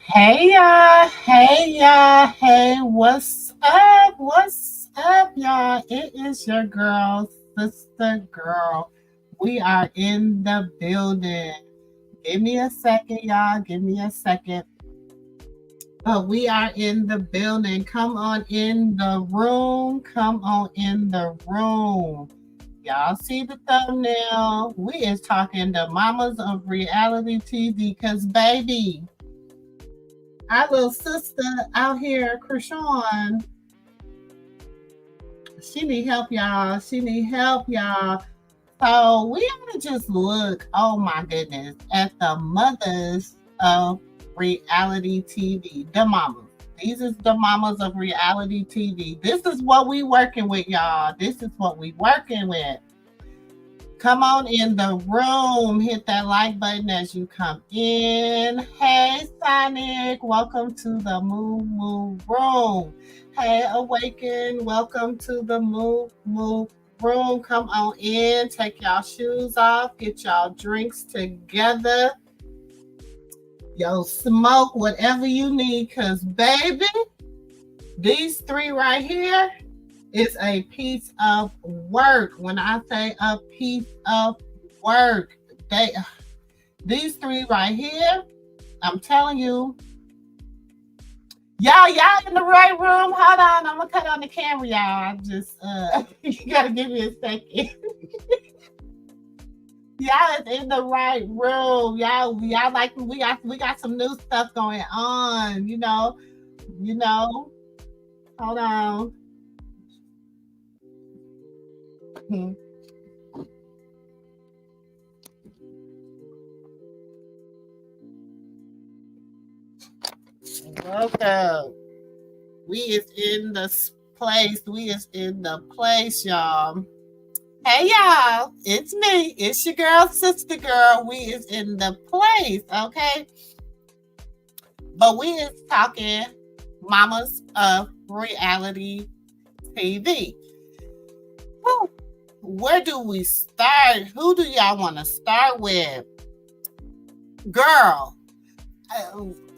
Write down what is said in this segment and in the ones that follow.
Hey, what's up? What's up, y'all? It is your girl, sister girl. We are in the building. Give me a second, y'all. Give me a second. But we are in the building. Come on in the room. Come on in the room. Y'all see the thumbnail? We is talking the mamas of reality TV. Cause baby, our little sister out here, Krishan, she need help, y'all. She need help, y'all. So we ought to just look, oh my goodness, at the mothers of reality TV, the mamas. These is the mamas of reality TV. This is what we working with, y'all. This is what we working with. Come on in the room. Hit that like button as you come in. Hey, Sonic. Welcome to the Move Room. Hey, Awaken. Welcome to the Move Room. Come on in. Take y'all shoes off. Get y'all drinks together. Yo, smoke whatever you need. Because, baby, these three right here is a piece of work. When I say a piece of work, these three right here, I'm telling you, y'all in the right room. Hold on, I'm gonna cut on the camera, y'all. I just you gotta give me a second. Y'all is in the right room. Y'all like we got some new stuff going on, you know. Hold on. Welcome. We is in the place. We is in the place, y'all. Hey, y'all. It's me. It's your girl, sister girl. We is in the place, okay? But we is talking mamas of reality TV. Where do we start? Who do y'all want to start with? Girl,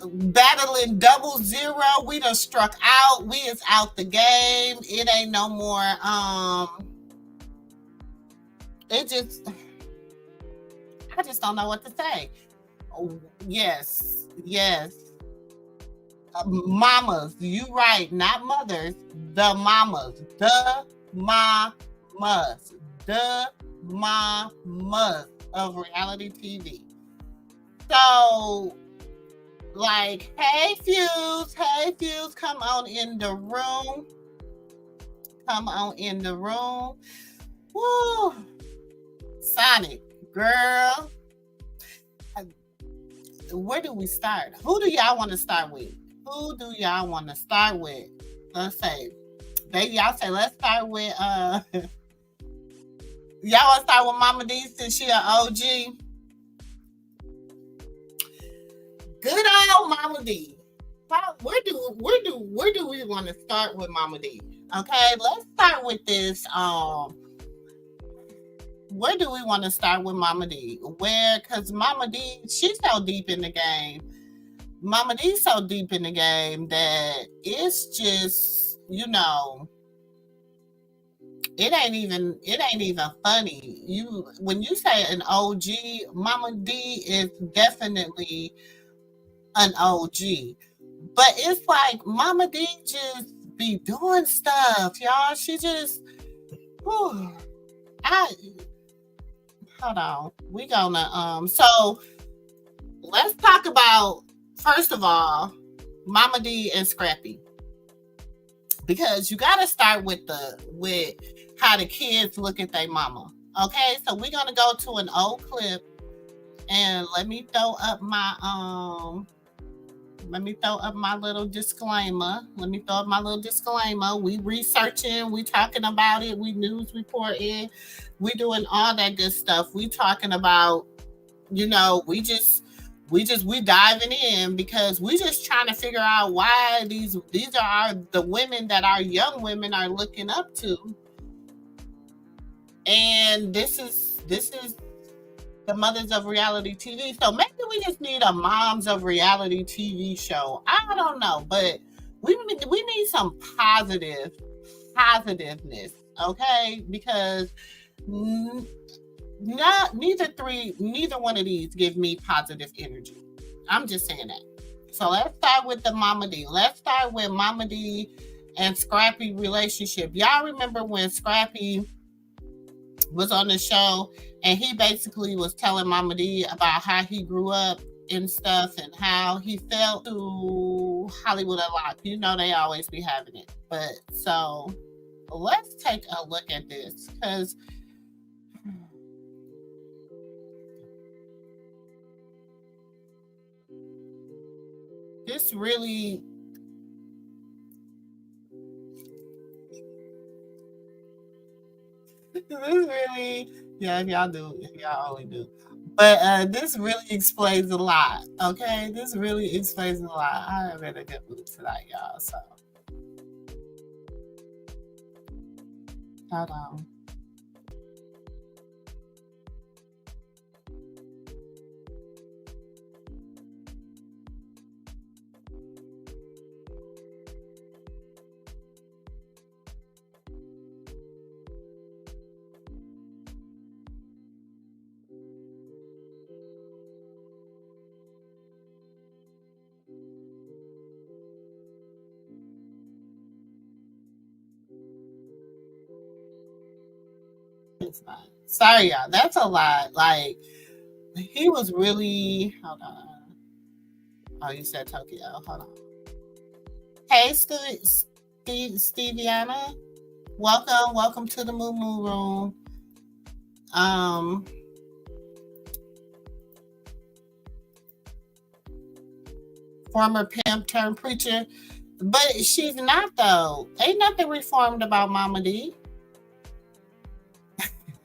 battling 00. We done struck out. We is out the game. It ain't no more. I just don't know what to say. Yes. Mamas, you right, not mothers. The mamas, the mamas of reality TV. So, like, hey Fuse, come on in the room. Woo! Sonic, girl. Where do we start? Who do y'all want to start with? Let's say, baby, y'all say let's start with y'all want to start with Mama D since she an OG. Good old Mama D. Where do we want to start with Mama D? Okay, let's start with this. Where do we want to start with Mama D? Because Mama D, she's so deep in the game. Mama D's so deep in the game that it's just, it ain't even funny. When you say an OG, Mama D is definitely an OG. But it's like Mama D just be doing stuff, y'all. She just hold on. We gonna so let's talk about, first of all, Mama D and Scrappy. Because you gotta start with how the kids look at their mama. Okay, so we're gonna go to an old clip, and let me throw up my little disclaimer. We researching, we talking about it, we news reporting, we doing all that good stuff. We talking about, we diving in because we just trying to figure out why these are the women that our young women are looking up to. And this is the mothers of reality TV. So maybe we just need a moms of reality TV show. I don't know, but we need some positiveness, okay? Because neither one of these give me positive energy. I'm just saying that. So let's start with the Mama D. Let's start with Mama D and Scrappy relationship. Y'all remember when Scrappy was on the show and he basically was telling Mama D about how he grew up and stuff and how he felt to Hollywood Unlocked. You know they always be having it. But so let's take a look at this because this really yeah, if y'all only do. But this really explains a lot, okay? This really explains a lot. I'm in a good mood tonight, y'all, so. Hold on. It's fine. Sorry, y'all. That's a lot. Like, he was really. Hold on. Oh, you said Tokyo. Hold on. Hey, Steviana. Welcome to the Moo Moo Room. Former pimp turned preacher. But she's not, though. Ain't nothing reformed about Mama D.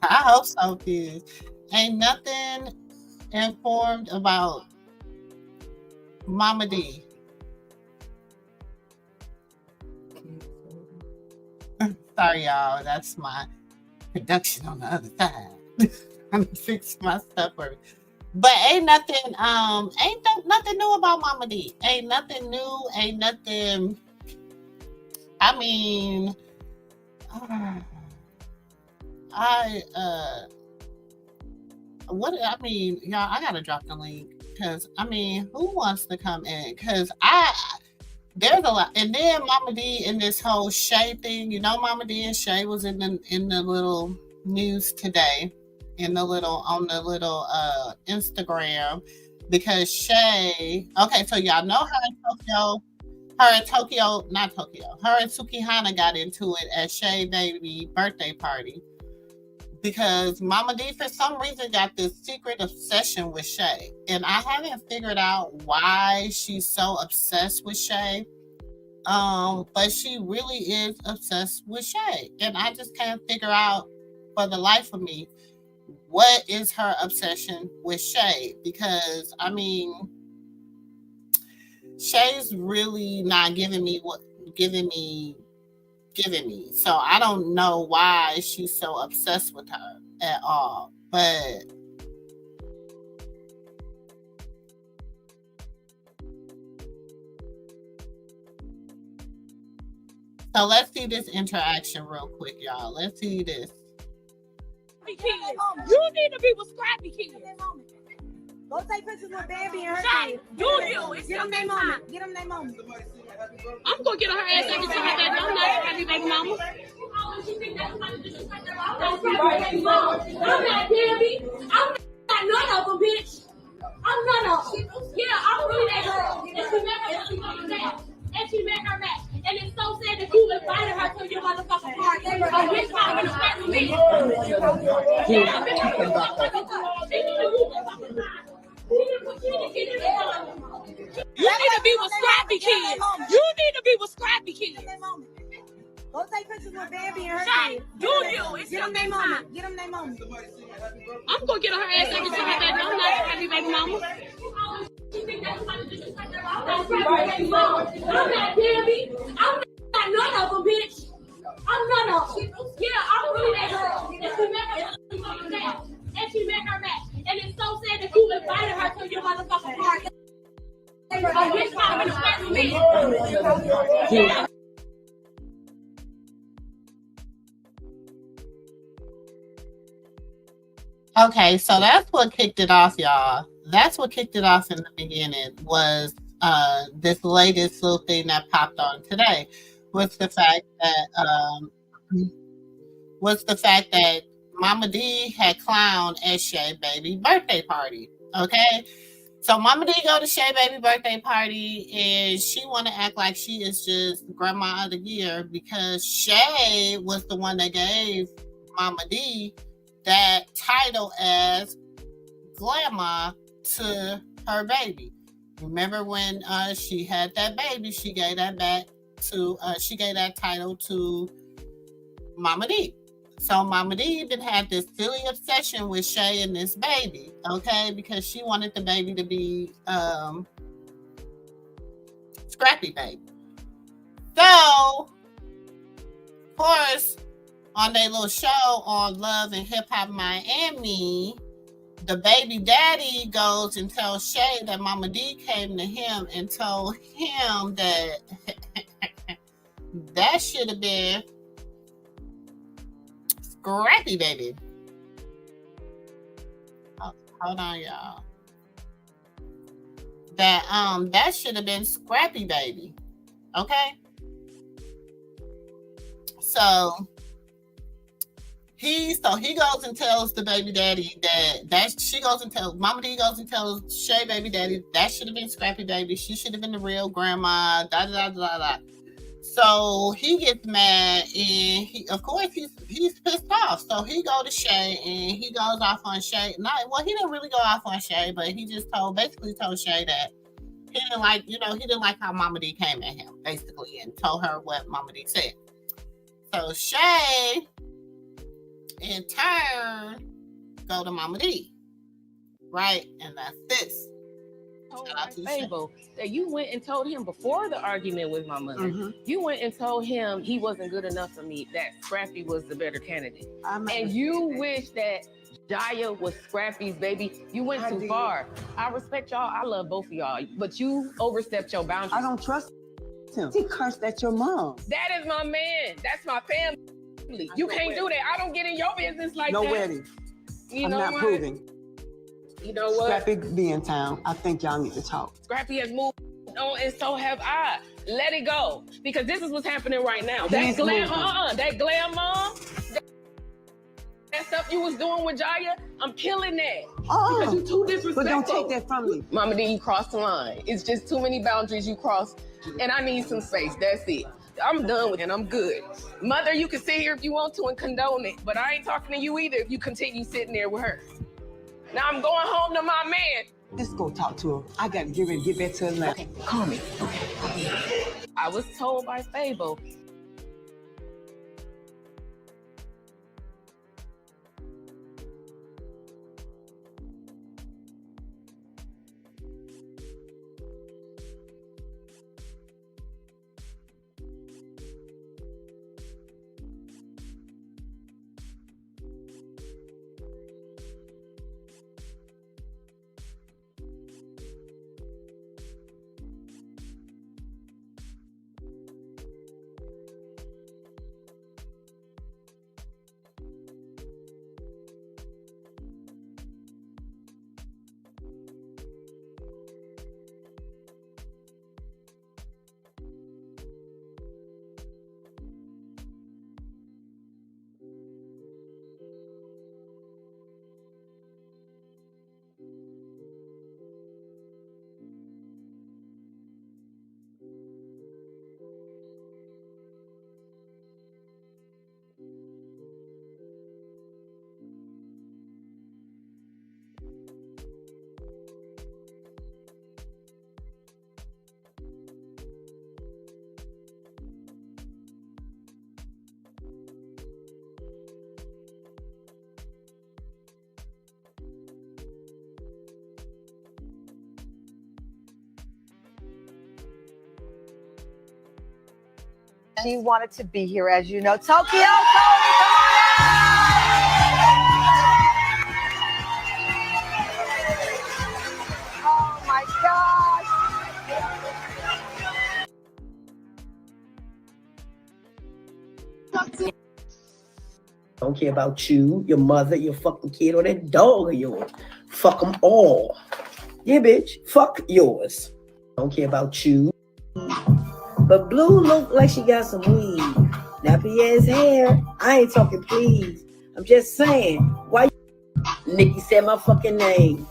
I hope so, kids. Ain't nothing informed about Mama D. Sorry, y'all. That's my production on the other side. I'm gonna fix my stuff for me. But ain't nothing new about Mama D. Ain't nothing new. Ain't nothing. I mean, y'all, I gotta drop the link because who wants to come in? Because there's a lot, and then Mama D in this whole Shay thing. You know, Mama D and Shay was in the little news today, on the little Instagram, because Shay. Okay, so y'all know her and Sukihana got into it at Shay baby birthday party. Because Mama D, for some reason, got this secret obsession with Shay. And I haven't figured out why she's so obsessed with Shay. But she really is obsessed with Shay. And I just can't figure out, for the life of me, what is her obsession with Shay. Because, Shay's really not giving me. So I don't know why she's so obsessed with her at all. But so let's see this interaction real quick, y'all. Let's see this. You need to be with Scrappy kids. Go take pictures with Bambi and her kids. Get them their moment. Get them their moment. I'm gonna get on her ass and get her that I'm not happy, baby mama. I'm not Bambi. I'm not none of them, bitch. I'm none of them. Yeah, I'm really that girl. And she met her match. And it's so sad that you invited her to your motherfucking party. A bitch not respect me. You need to be with Scrappy kids. You need to be with Scrappy kids. Go take pictures with Bambi and her kids. Get them their moment. Get them their moment. I'm gonna get on her ass and get her that I'm not happy, baby mama. I'm not Bambi. I'm not none of them, bitch. I'm none of them. Yeah, I'm really that girl. And she met her match. And it's bitch gotta respect me. Okay, so that's what kicked it off, y'all. That's what kicked it off in the beginning was this latest little thing that popped on today was the fact that Mama D had clowned at Shay Baby birthday party. Okay. So Mama D go to Shay Baby birthday party and she want to act like she is just grandma of the year because Shay was the one that gave Mama D that title as grandma to her baby. Remember when she had that baby, she gave that title to Mama D. So Mama D even had this silly obsession with Shay and this baby, okay, because she wanted the baby to be Scrappy Baby. So, of course, on their little show on Love and Hip Hop Miami, the baby daddy goes and tells Shay that Mama D came to him and told him that that should have been Scrappy Baby. Oh, hold on, y'all. That should have been Scrappy Baby. Okay? So he goes and tells the baby daddy Mama D goes and tells Shay baby daddy that should have been Scrappy Baby. She should have been the real grandma. Da da da da da. So he gets mad and he's pissed off. So he go to Shay and he goes off on Shay. He didn't really go off on Shay, but he just basically told Shay that he didn't like how Mama D came at him, basically, and told her what Mama D said. So Shay, in turn, go to Mama D, right? And that's this. Fable, that you went and told him before the argument with my mother. Mm-hmm. You went and told him he wasn't good enough for me, that Scrappy was the better candidate. And you wish that Jaya was Scrappy's baby. You went too far. I respect y'all. I love both of y'all, but you overstepped your boundaries. I don't trust him. He cursed at your mom. That is my man. That's my family. You can't do that. I don't get in your business like that. No wedding. I'm not proving. You know what? Scrappy be in town. I think y'all need to talk. Scrappy has moved on, and so have I. Let it go, because this is what's happening right now. That glam mom, that stuff you was doing with Jaya, I'm killing that. Because you too disrespectful. But don't take that from me. Mama D, you crossed the line. It's just too many boundaries you crossed, and I need some space. That's it. I'm done with it, and I'm good. Mother, you can sit here if you want to and condone it, but I ain't talking to you either if you continue sitting there with her. Now I'm going home to my man. Let's go talk to him. I got to get back to Atlanta. Okay, call me. Okay. I was told by Fable. She wanted to be here, as you know. Tokyotoni, come on out! Oh my gosh! Don't care about you, your mother, your fucking kid, or that dog of yours. Fuck them all. Yeah, bitch. Fuck yours. Don't care about you. But Blue look like she got some weed. Nappy ass hair. I ain't talking please. I'm just saying. Why Nikki said my fucking name.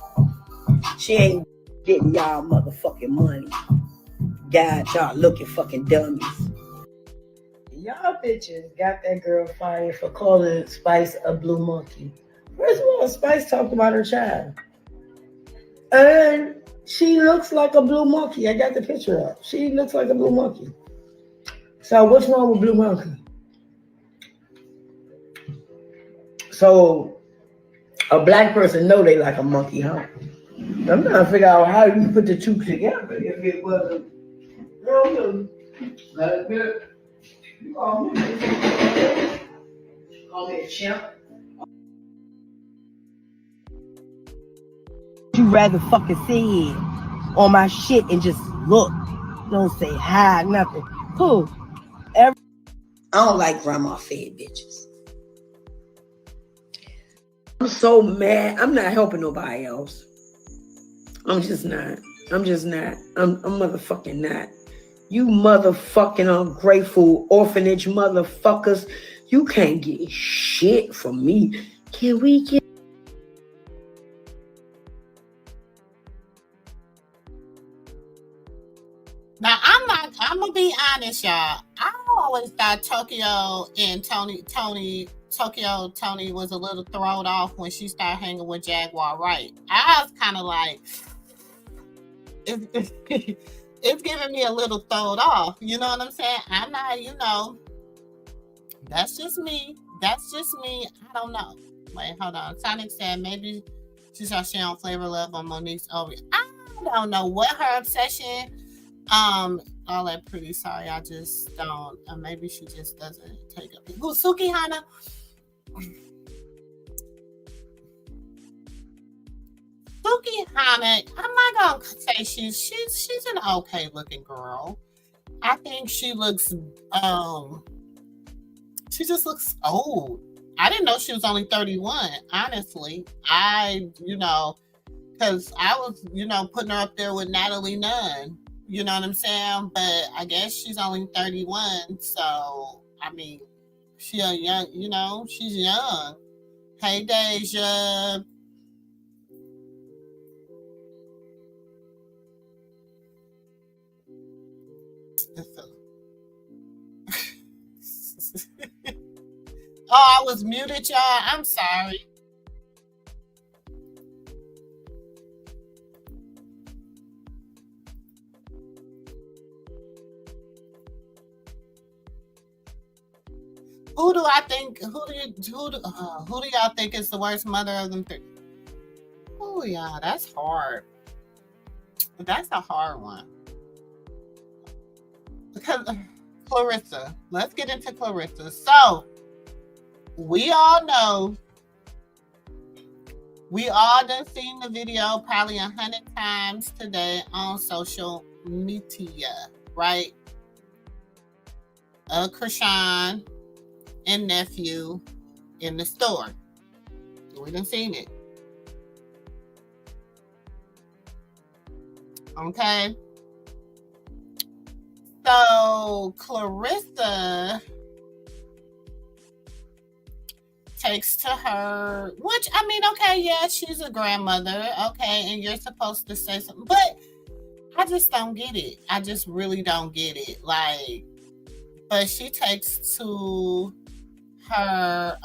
She ain't getting y'all motherfucking money. God, y'all looking fucking dummies. Y'all bitches got that girl fired for calling Spice a blue monkey. First of all, Spice talked about her child. And she looks like a blue monkey. I got the picture up. She looks like a blue monkey. So what's wrong with blue monkey? So a black person know they like a monkey, huh? I'm trying to figure out how you put the two together if it wasn't. Like that. You call me a chimp. You rather fucking sit on my shit and just look. Don't say hi, nothing. Who? I don't like grandma fed bitches. I'm so mad. I'm not helping nobody else. I'm just not. I'm motherfucking not. You motherfucking ungrateful orphanage motherfuckers. You can't get shit from me. Can we get... Now, I'm gonna be honest, y'all. I always thought Tokyotoni was a little thrown off when she started hanging with Jaguar Wright. I was kind of like, it's giving me a little thrown off. You know what I'm saying? I'm not, that's just me. I don't know. Wait, hold on. Sonic said maybe she saw she on Flavor Love on Monique's over. I don't know what her obsession. All that pretty. Sorry, I just don't. Maybe she just doesn't take up. Who's tokyotoni? Tokyotoni, I'm not gonna say she's an okay looking girl. I think she looks she just looks old. I didn't know she was only 31, honestly. Because I was, putting her up there with Natalie Nunn. You know what I'm saying? But I guess she's only 31. So, I mean, she's young, she's young. Hey, Deja. Oh, I was muted, y'all. I'm sorry. Who do y'all think is the worst mother of them three? Oh yeah, that's hard. That's a hard one. Because Clarissa, let's get into Clarissa. So we all done seen the video probably 100 times today on social media, right? Krishan and nephew in the store. We done seen it. Okay. So Clarissa takes to her, which, I mean, okay, yeah, she's a grandmother, okay, and you're supposed to say something, but I just don't get it. I just really don't get it. Like, but she takes to her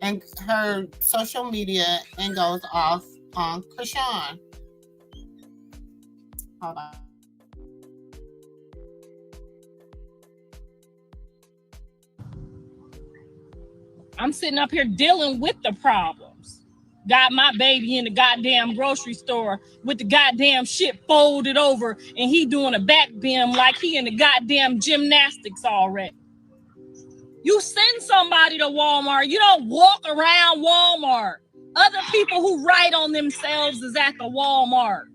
and her social media and goes off on Krishan. Hold on. I'm sitting up here dealing with the problems. Got my baby in the goddamn grocery store with the goddamn shit folded over, and he doing a back bend like he in the goddamn gymnastics already. You send somebody to Walmart. You don't walk around Walmart. Other people who write on themselves is at the Walmart.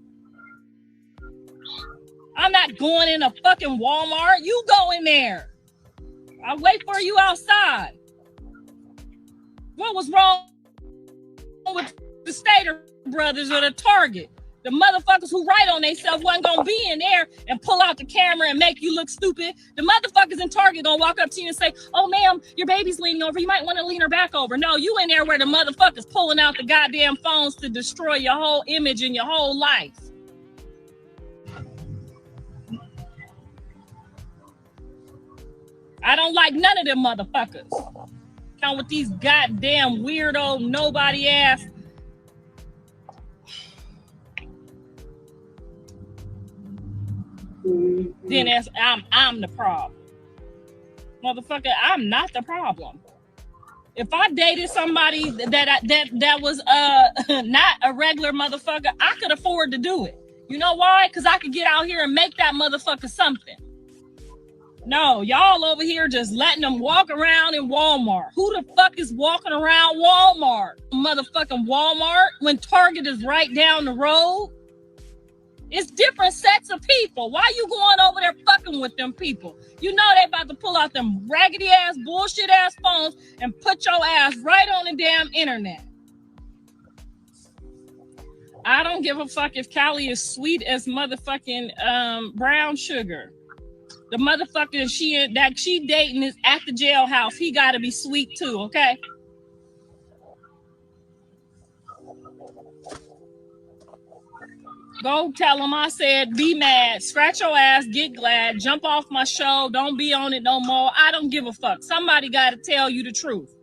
I'm not going in a fucking Walmart. You go in there. I'll wait for you outside. What was wrong with the Stater brothers or the Target? The motherfuckers who write on themselves wasn't gonna be in there and pull out the camera and make you look stupid. The motherfuckers in Target gonna walk up to you and say, oh ma'am, your baby's leaning over. You might want to lean her back over. No, you in there where the motherfuckers pulling out the goddamn phones to destroy your whole image and your whole life. I don't like none of them motherfuckers. Come with these goddamn weirdo, nobody ass. Then I'm the problem. Motherfucker, I'm not the problem. If I dated somebody that was not a regular motherfucker, I could afford to do it. You know why? Because I could get out here and make that motherfucker something. No, y'all over here just letting them walk around in Walmart. Who the fuck is walking around Walmart? Motherfucking Walmart when Target is right down the road? It's different sets of people. Why you going over there fucking with them people? You know they about to pull out them raggedy ass, bullshit ass phones and put your ass right on the damn internet. I don't give a fuck if Callie is sweet as motherfucking brown sugar. The motherfucker she dating is at the jailhouse. He gotta be sweet too, okay? Go tell him I said, be mad, scratch your ass, get glad, jump off my show, don't be on it no more. I don't give a fuck. Somebody got to tell you the truth.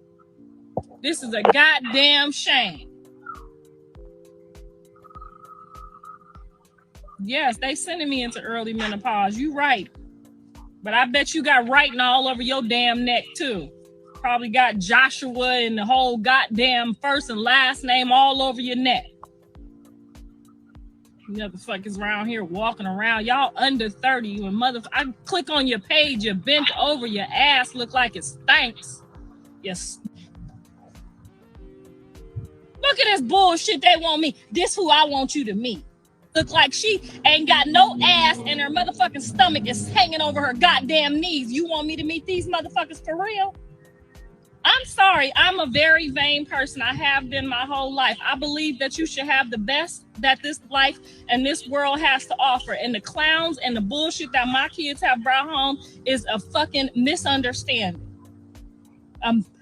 This is a goddamn shame. Yes, they sending me into early menopause. You right. But I bet you got writing all over your damn neck too. Probably got Joshua and the whole goddamn first and last name all over your neck. You motherfuckers around here walking around. Y'all under 30. When I click on your page, you're bent over, your ass look like it stinks. Yes. Look at this bullshit they want me. This who I want you to meet. Look like she ain't got no ass and her motherfucking stomach is hanging over her goddamn knees. You want me to meet these motherfuckers for real? I'm sorry. I'm a very vain person. I have been my whole life. I believe that you should have the best that this life and this world has to offer. And the clowns and the bullshit that my kids have brought home is a fucking misunderstanding.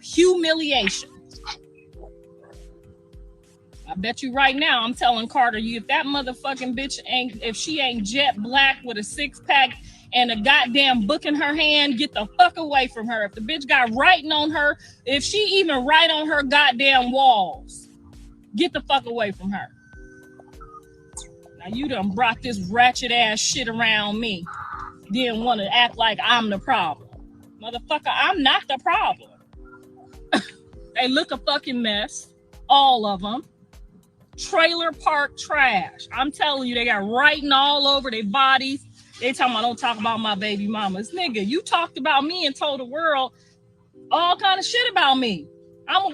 Humiliation. I bet you right now I'm telling Carter, if that motherfucking bitch if she ain't jet black with a 6-pack and a goddamn book in her hand, get the fuck away from her. If the bitch got writing on her, if she even write on her goddamn walls, get the fuck away from her. Now you done brought this ratchet ass shit around me. Didn't want to act like I'm the problem. Motherfucker, I'm not the problem. They look a fucking mess. All of them. Trailer park trash. I'm telling you, they got writing all over their bodies. They talking about, don't talk about my baby mamas. Nigga, you talked about me and told the world all kind of shit about me.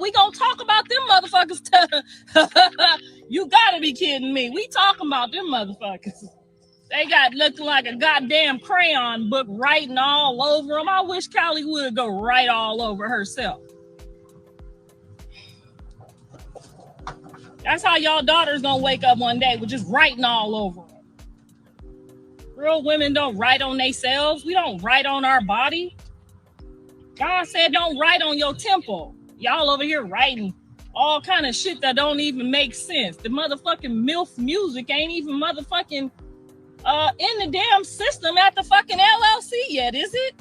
We gonna talk about them motherfuckers. You gotta be kidding me. We talking about them motherfuckers. They got looking like a goddamn crayon book writing all over them. I wish Callie would go write all over herself. That's how y'all daughters gonna wake up one day with just writing all over them. Real women don't write on themselves. We don't write on our body. God said don't write on your temple. Y'all over here writing all kind of shit that don't even make sense. The motherfucking MILF music ain't even motherfucking in the damn system at the fucking LLC yet, is it?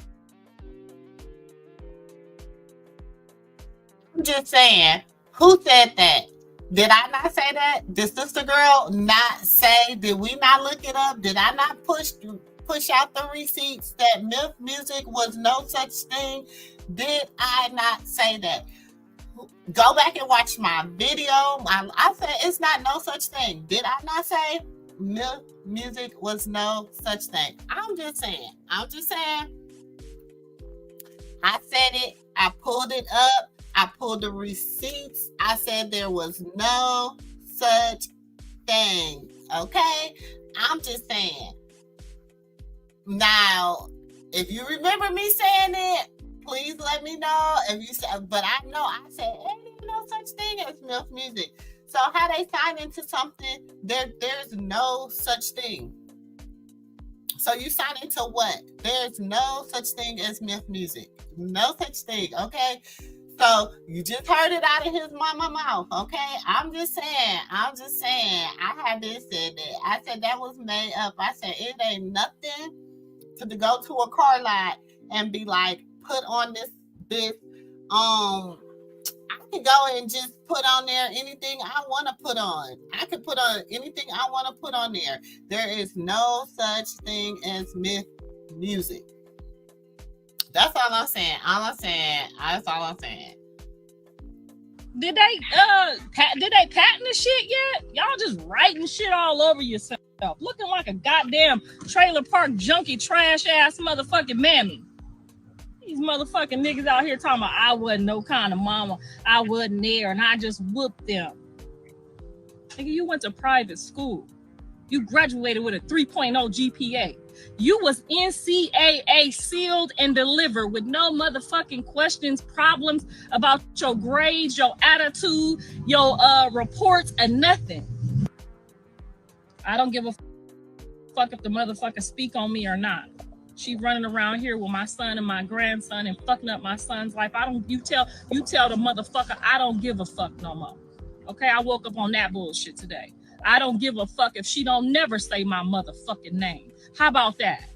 I'm just saying, who said that? Did I not say that? Did Sister Girl not say? Did we not look it up? Did I not push out the receipts that MILF music was no such thing? Did I not say that? Go back and watch my video. I said it's not no such thing. Did I not say MILF music was no such thing? I'm just saying. I said it. I pulled it up. I pulled the receipts. I said there was no such thing. Okay? I'm just saying. Now, if you remember me saying it, please let me know if you said. But I know I said ain't no such thing as MILF music. So how they sign into something? There's no such thing. So you sign into what? There's no such thing as MILF music. No such thing. Okay. So you just heard it out of his mama mouth, okay? I'm just saying. I haven't said that. I said that was made up. I said it ain't nothing to go to a car lot and be like, put on this. I can go and just put on there anything I want to put on. I can put on anything I want to put on there. There is no such thing as MILF music. That's all I'm saying. That's all I'm saying. Did they patent the shit yet? Y'all just writing shit all over yourself, looking like a goddamn trailer park junkie, trash ass motherfucking mammy. These motherfucking niggas out here talking about I wasn't no kind of mama, I wasn't there, and I just whooped them. Nigga, you went to private school. You graduated with a 3.0 GPA. You was NCAA sealed and delivered with no motherfucking questions, problems about your grades, your attitude, your reports, and nothing. I don't give a fuck if the motherfucker speak on me or not. She running around here with my son and my grandson and fucking up my son's life. You tell the motherfucker I don't give a fuck no more. Okay, I woke up on that bullshit today. I don't give a fuck if she don't never say my motherfucking name. How about that?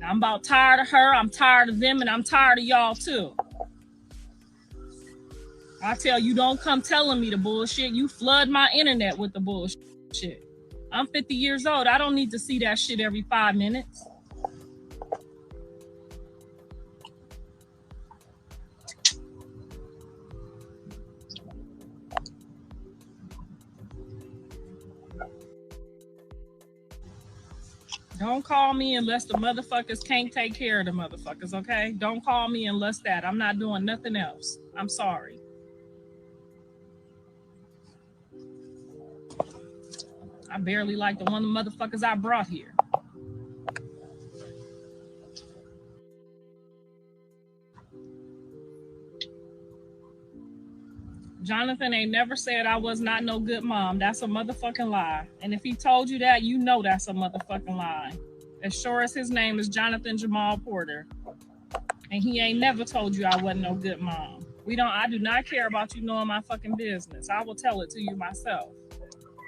I'm about tired of her. I'm tired of them, and I'm tired of y'all too. I tell you, don't come telling me the bullshit. You flood my internet with the bullshit. I'm 50 years old. I don't need to see that shit every 5 minutes. Don't call me unless the motherfuckers can't take care of the motherfuckers, okay? Don't call me unless that. I'm not doing nothing else. I'm sorry. I barely like the one of the motherfuckers I brought here. Jonathan ain't never said I was not no good mom. That's a motherfucking lie. And if he told you that, you know that's a motherfucking lie. As sure as his name is Jonathan Jamal Porter. And he ain't never told you I wasn't no good mom. I do not care about you knowing my fucking business. I will tell it to you myself.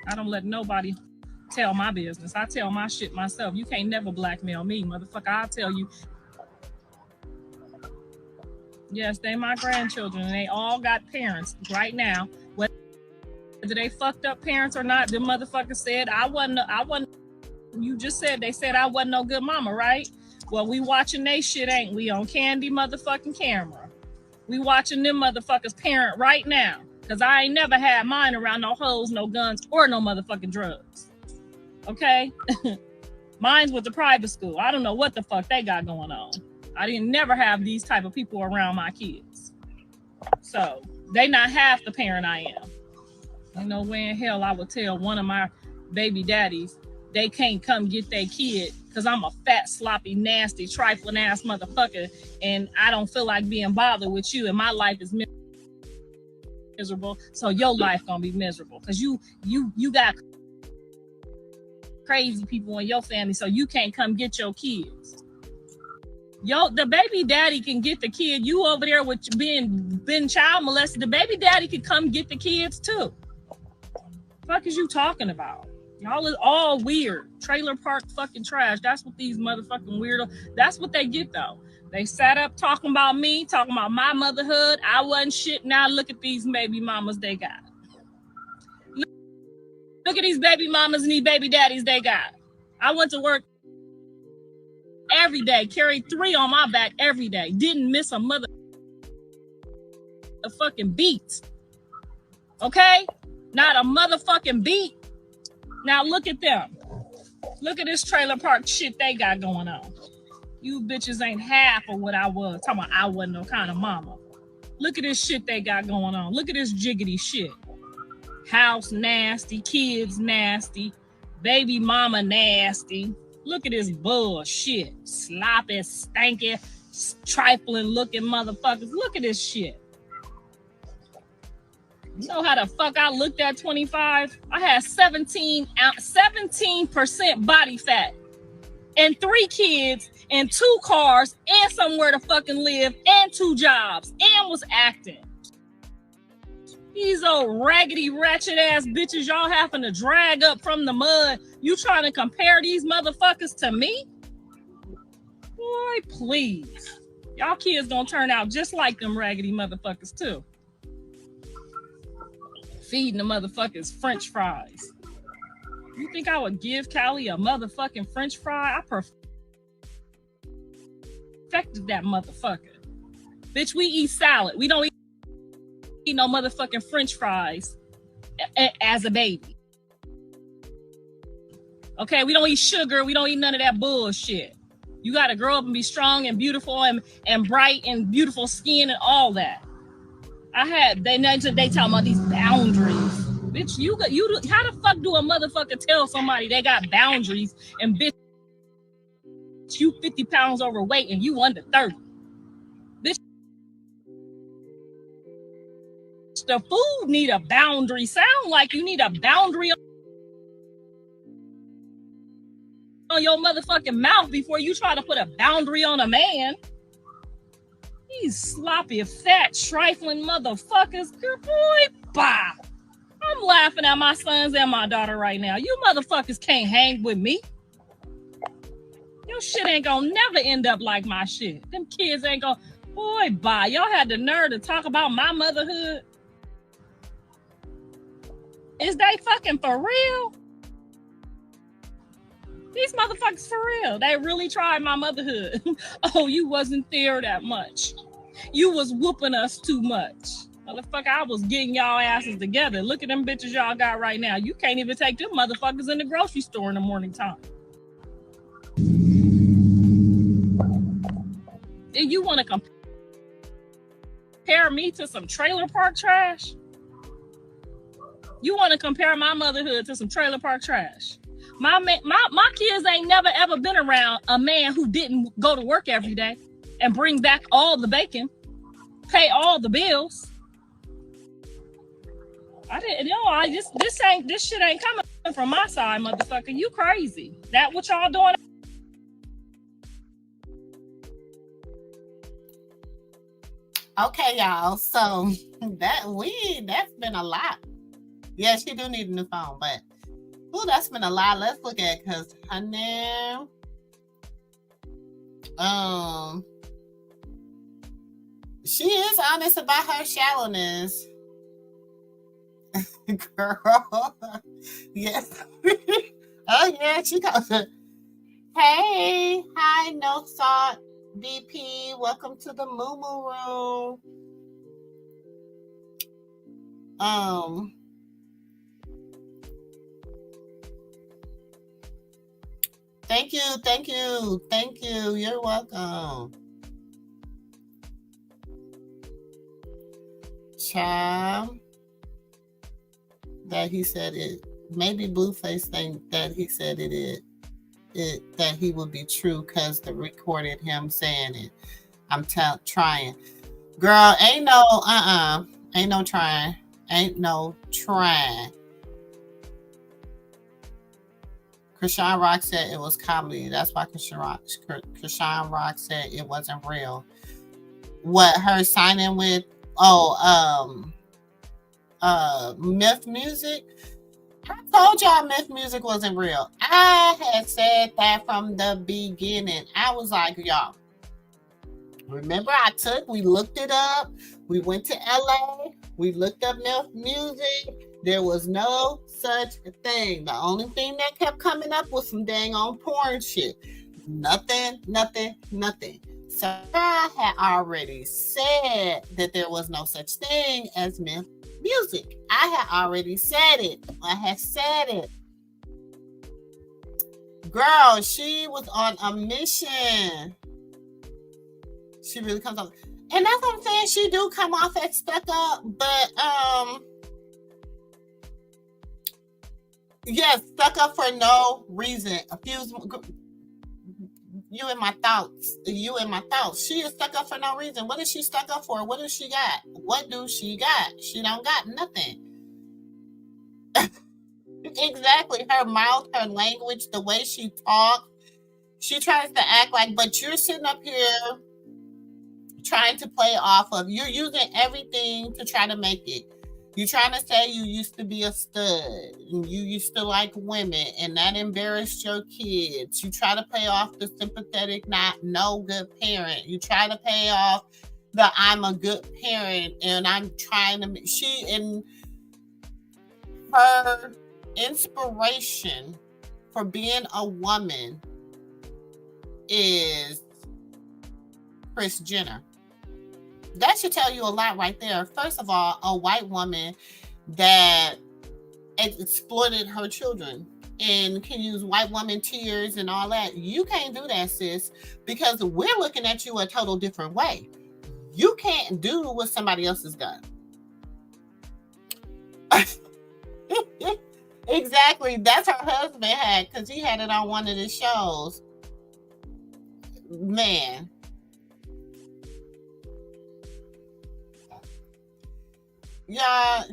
I don't let nobody tell my business. I tell my shit myself. You can't never blackmail me, motherfucker. I'll tell you. Yes, they my grandchildren, and they all got parents right now. Whether they fucked up parents or not, them motherfuckers said I wasn't. You just said they said I wasn't no good mama, right? Well, we watching they shit, ain't we? On Candy motherfucking camera. We watching them motherfuckers parent right now, cause I ain't never had mine around no hoes, no guns, or no motherfucking drugs. Okay, mine's with the private school. I don't know what the fuck they got going on. I didn't never have these type of people around my kids. So they not half the parent I am. Ain't no way in hell I would tell one of my baby daddies they can't come get their kid because I'm a fat, sloppy, nasty, trifling ass motherfucker and I don't feel like being bothered with you and my life is miserable. So your life gonna be miserable because you got crazy people in your family so you can't come get your kids. The baby daddy can get the kid. You over there with being child molested. The baby daddy can come get the kids too. Fuck is you talking about? Y'all is all weird. Trailer park fucking trash. That's what these motherfucking weirdo. That's what they get though. They sat up talking about me, talking about my motherhood. I wasn't shit. Now look at these baby mamas they got. Look at these baby mamas and these baby daddies they got. I went to work every day, carried 3 on my back every day. Didn't miss a motherfucking beat. Okay? Not a motherfucking beat. Now look at them. Look at this trailer park shit they got going on. You bitches ain't half of what I was. Talking about I wasn't no kind of mama. Look at this shit they got going on. Look at this jiggity shit. House nasty, kids nasty, baby mama nasty. Look at this bullshit. Sloppy, stanky, trifling looking motherfuckers. Look at this shit. You know how the fuck I looked at 25? I had 17% body fat and 3 kids and 2 cars and somewhere to fucking live and 2 jobs and was acting. These old raggedy, ratchet ass bitches y'all having to drag up from the mud. You trying to compare these motherfuckers to me? Boy, please. Y'all kids gonna turn out just like them raggedy motherfuckers too. Feeding the motherfuckers French fries. You think I would give Callie a motherfucking French fry? I perfected that motherfucker. Bitch, we eat salad. We don't eat no motherfucking French fries as a baby. Okay, we don't eat sugar. We don't eat none of that bullshit. You gotta grow up and be strong and beautiful and bright and beautiful skin and all that. They talking about these boundaries. Bitch, you how the fuck do a motherfucker tell somebody they got boundaries and bitch, you 50 pounds overweight and you under 30? Bitch, the food need a boundary. Sound like you need a boundary on your motherfucking mouth before you try to put a boundary on a man. These sloppy, fat, trifling motherfuckers. Good boy, bye. I'm laughing at my sons and my daughter right now. You motherfuckers can't hang with me. Your shit ain't gonna never end up like my shit. Them kids ain't gonna, boy, bye. Y'all had the nerve to talk about my motherhood. Is they fucking for real? These motherfuckers for real. They really tried my motherhood. Oh, you wasn't there that much. You was whooping us too much. Motherfucker, I was getting y'all asses together. Look at them bitches y'all got right now. You can't even take them motherfuckers in the grocery store in the morning time. And you want to compare me to some trailer park trash? You want to compare my motherhood to some trailer park trash? My kids ain't never ever been around a man who didn't go to work every day and bring back all the bacon, pay all the bills. I didn't know. This shit ain't coming from my side, motherfucker. You crazy? That what y'all doing? Okay, y'all. So that's been a lot. Yeah, she do need a new phone, but that's been a lot. Let's look at because her name. She is honest about her shallowness. Girl. Yes. Oh yeah, she goes. Hey, hi, no salt BP. Welcome to the Moo Moo Room. Thank you. You're welcome. Child, that he said it. Maybe Blueface think that he said it that he would be true because they recorded him saying it. I'm trying. Girl, ain't no trying. Krishan Rock said it was comedy. That's why Krishan Rock said it wasn't real. What her signing with? Myth Music. I told y'all Myth Music wasn't real. I had said that from the beginning. I was like, y'all, remember we looked it up. We went to LA. We looked up Myth Music. There was no such thing. The only thing that kept coming up was some dang on porn shit. Nothing. So I had already said that there was no such thing as Myth Music. I had already said it. I had said it. Girl, she was on a mission. She really comes off. And that's what I'm saying. She do come off as stuck up, but yes, stuck up for no reason. You in my thoughts. You in my thoughts. She is stuck up for no reason. What is she stuck up for? What does she got? What do she got? She don't got nothing. Exactly. Her mouth, her language, the way she talks. She tries to act like, but you're sitting up here trying to play off of, you're using everything to try to make it. You're trying to say you used to be a stud and you used to like women and that embarrassed your kids. You try to pay off the sympathetic, no good parent. You try to pay off the I'm a good parent and I'm trying to, she, and her inspiration for being a woman is Kris Jenner. That should tell you a lot right there. First of all, a white woman that exploited her children and can use white woman tears and all that. You can't do that, sis, because we're looking at you a total different way. You can't do what somebody else has done. Exactly. That's her husband had, because he had it on one of the shows. Man. Yeah,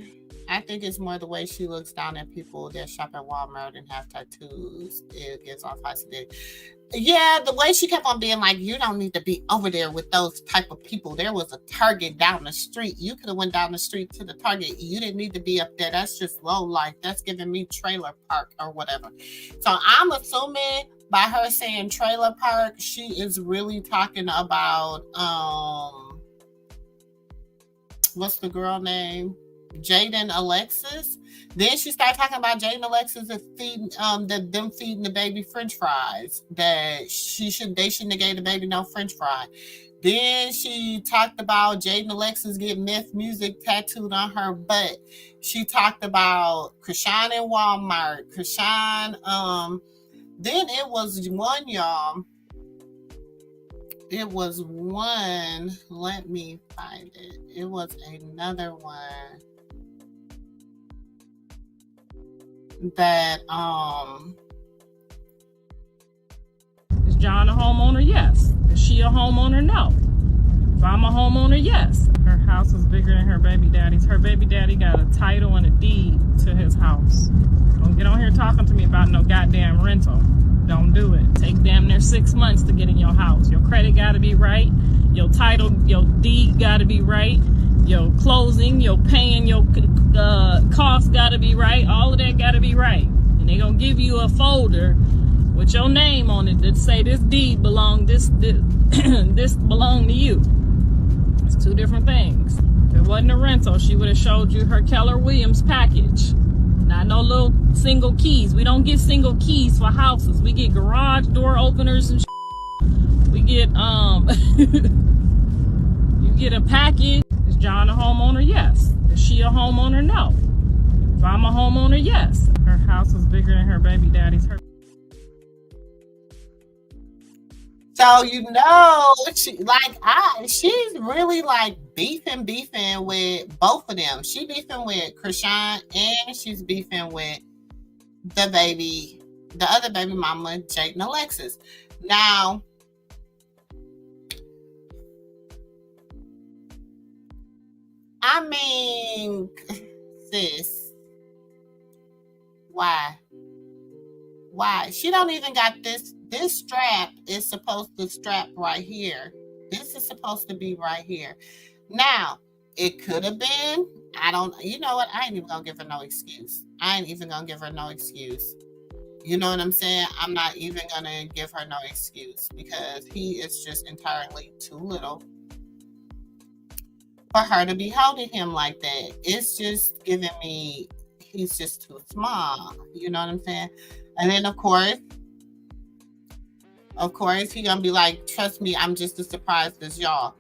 I think it's more the way she looks down at people that shop at Walmart and have tattoos. It gives off hostility. Yeah, the way she kept on being like, you don't need to be over there with those type of people. There was a Target down the street. You could have went down the street to the Target. You didn't need to be up there. That's just low life. That's giving me trailer park or whatever. So I'm assuming by her saying trailer park, she is really talking about, what's the girl name? Jaden Alexis. Then she started talking about Jaden Alexis and feeding them feeding the baby French fries. That they shouldn't have gave the baby no French fry. Then she talked about Jaden Alexis getting meth music tattooed on her butt. She talked about Krishan in Walmart. Krishan, then it was one, y'all. It was one, let me find it. It was another one that, Is John a homeowner? Yes. Is she a homeowner? No. If I'm a homeowner, yes. Her house is bigger than her baby daddy's. Her baby daddy got a title and a deed to his house. Don't get on here talking to me about no goddamn rental. Don't do it. Take damn near 6 months to get in your house. Your credit got to be right. Your title, your deed got to be right. Your closing, your paying, your costs got to be right. All of that got to be right. And they going to give you a folder with your name on it that say this deed belong, this belong to you. It's two different things. If it wasn't a rental, she would have showed you her Keller Williams package. Not no little single keys. We don't get single keys for houses. We get garage door openers and we get you get a package. Is John a homeowner? Yes. Is she a homeowner? No. If I'm a homeowner, yes. Her house is bigger than her baby daddy's. so she's really like beefing with both of them. She beefing with Krishan and she's beefing with the other baby mama, Jaden Alexis. Now, I mean, sis, why? She don't even got this. This strap is supposed to strap right here. This is supposed to be right here. Now, it could have been, you know what? I ain't even gonna give her no excuse. You know what I'm saying? I'm not even gonna give her no excuse because he is just entirely too little for her to be holding him like that. It's just giving me, he's just too small. You know what I'm saying? And then of course, he gonna be like, trust me, I'm just as surprised as y'all.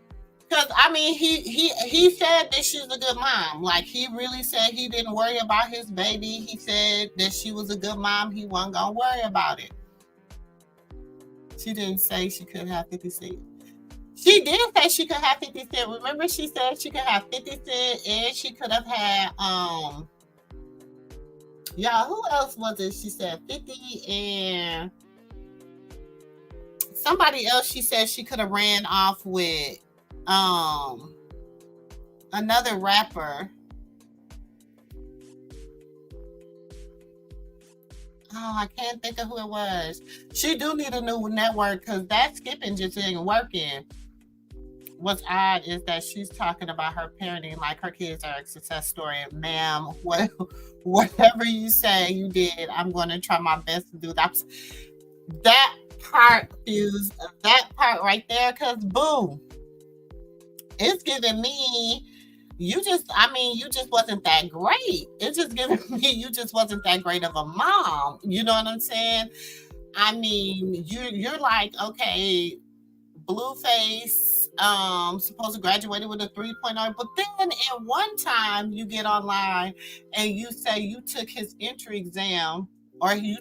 Because, I mean, he said that she's a good mom. Like, he really said he didn't worry about his baby. He said that she was a good mom. He wasn't gonna worry about it. She didn't say she could have 50 cents. She did say she could have 50 cents. Remember, she said she could have 50 cents and she could have had, y'all, who else was it? She said 50 and somebody else, she said she could have ran off with another rapper. Oh, I can't think of who it was. She do need a new network because that skipping just ain't working. What's odd is that she's talking about her parenting like her kids are a success story. And ma'am, whatever you say you did, I'm going to try my best to do that. That part is that part right there, because boom, it's giving me you just wasn't that great. It's just giving me you just wasn't that great of a mom. You know what I'm saying? I mean, you're like, okay, Blueface, supposed to graduate with a 3.0, but then at one time you get online and you say you took his entry exam or you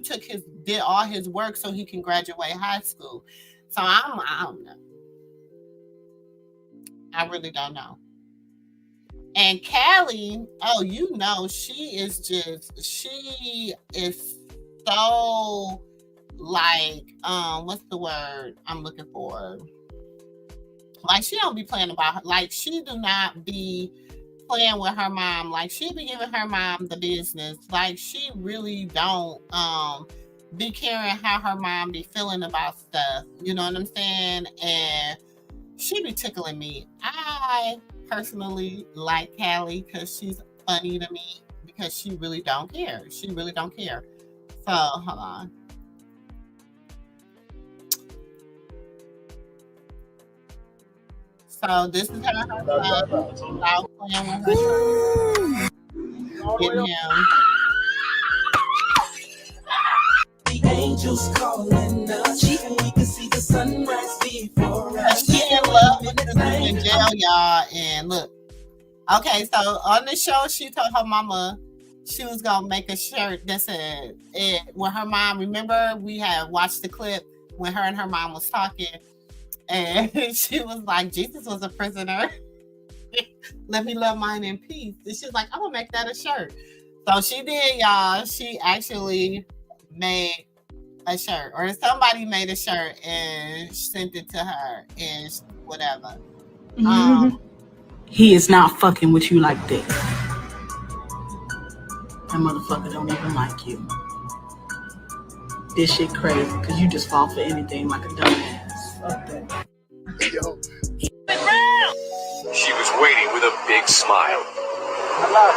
did all his work so he can graduate high school. So I don't know. I really don't know. And Callie, oh, you know, she is so like, what's the word I'm looking for? Like, she don't be playing about her. Like, she do not be playing with her mom. Like, she be giving her mom the business. Like, she really don't be caring how her mom be feeling about stuff. You know what I'm saying? And she be tickling me. I personally like Callie because she's funny to me because she really don't care. She really don't care. So, hold on. So this is her without playing with her. Getting him. The angels calling us, and we can see the sunrise before us. She in love with this dude in jail, y'all. And look, okay, so on the show, she told her mama she was gonna make a shirt that said it. When her mom, remember we had watched the clip when her and her mom was talking. And she was like, Jesus was a prisoner. Let me love mine in peace. And she's like, I'm going to make that a shirt. So she did, y'all. She actually made a shirt. Or somebody made a shirt and sent it to her and whatever. He is not fucking with you like this. That motherfucker don't even like you. This shit crazy because you just fall for anything like a dumbass. Fuck that. Yo. She was waiting with a big smile. I love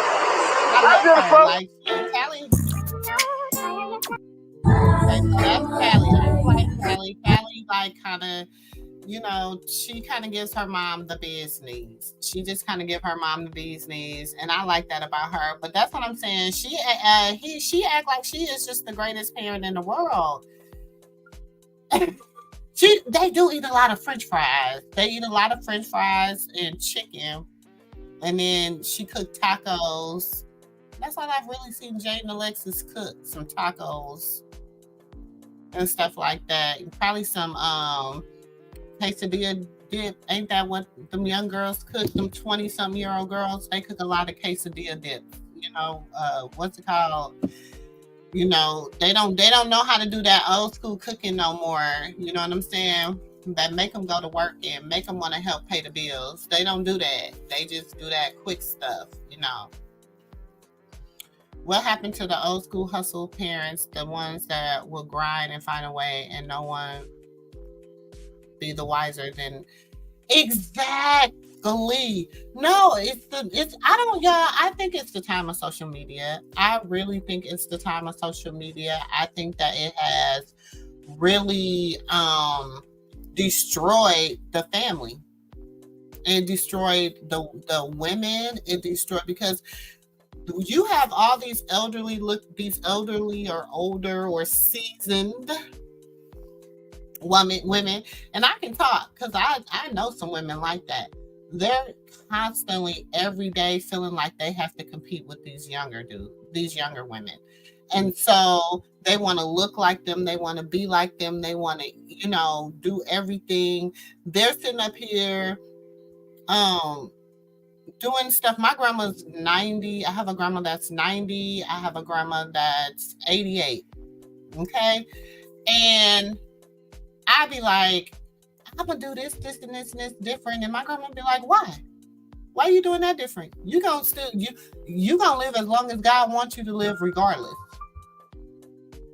her. Like, Callie. That's Callie. I like Callie. Callie, like, kind of, you know, she kind of gives her mom the business. She just kind of give her mom the business, and I like that about her. But that's what I'm saying. She act like she is just the greatest parent in the world. They do eat a lot of French fries. They eat a lot of French fries and chicken. And then she cooked tacos. That's all I've really seen Jade and Alexis cook. Some tacos and stuff like that. And probably some quesadilla dip. Ain't that what them young girls cook? Them 20-something-year-old girls, they cook a lot of quesadilla dip. You know, what's it called? You know, they don't know how to do that old school cooking no more. You know what I'm saying? That make them go to work and make them want to help pay the bills. They don't do that. They just do that quick stuff, you know. What happened to the old school hustle parents, the ones that will grind and find a way and no one be the wiser than exactly. No, I think it's the time of social media. I really think it's the time of social media. I think that it has really destroyed the family. It destroyed the women. It destroyed, because you have all these elderly or older or seasoned women, and I can talk because I know some women like that. They're constantly every day feeling like they have to compete with these younger women. And so they want to look like them. They want to be like them. They want to, you know, do everything. They're sitting up here doing stuff. My grandma's 90. I have a grandma that's 90. I have a grandma that's 88. Okay. And I'd be like, I'm gonna do this, this, and this, and this different. And my grandma would be like, why? Why are you doing that different? You gonna live as long as God wants you to live regardless.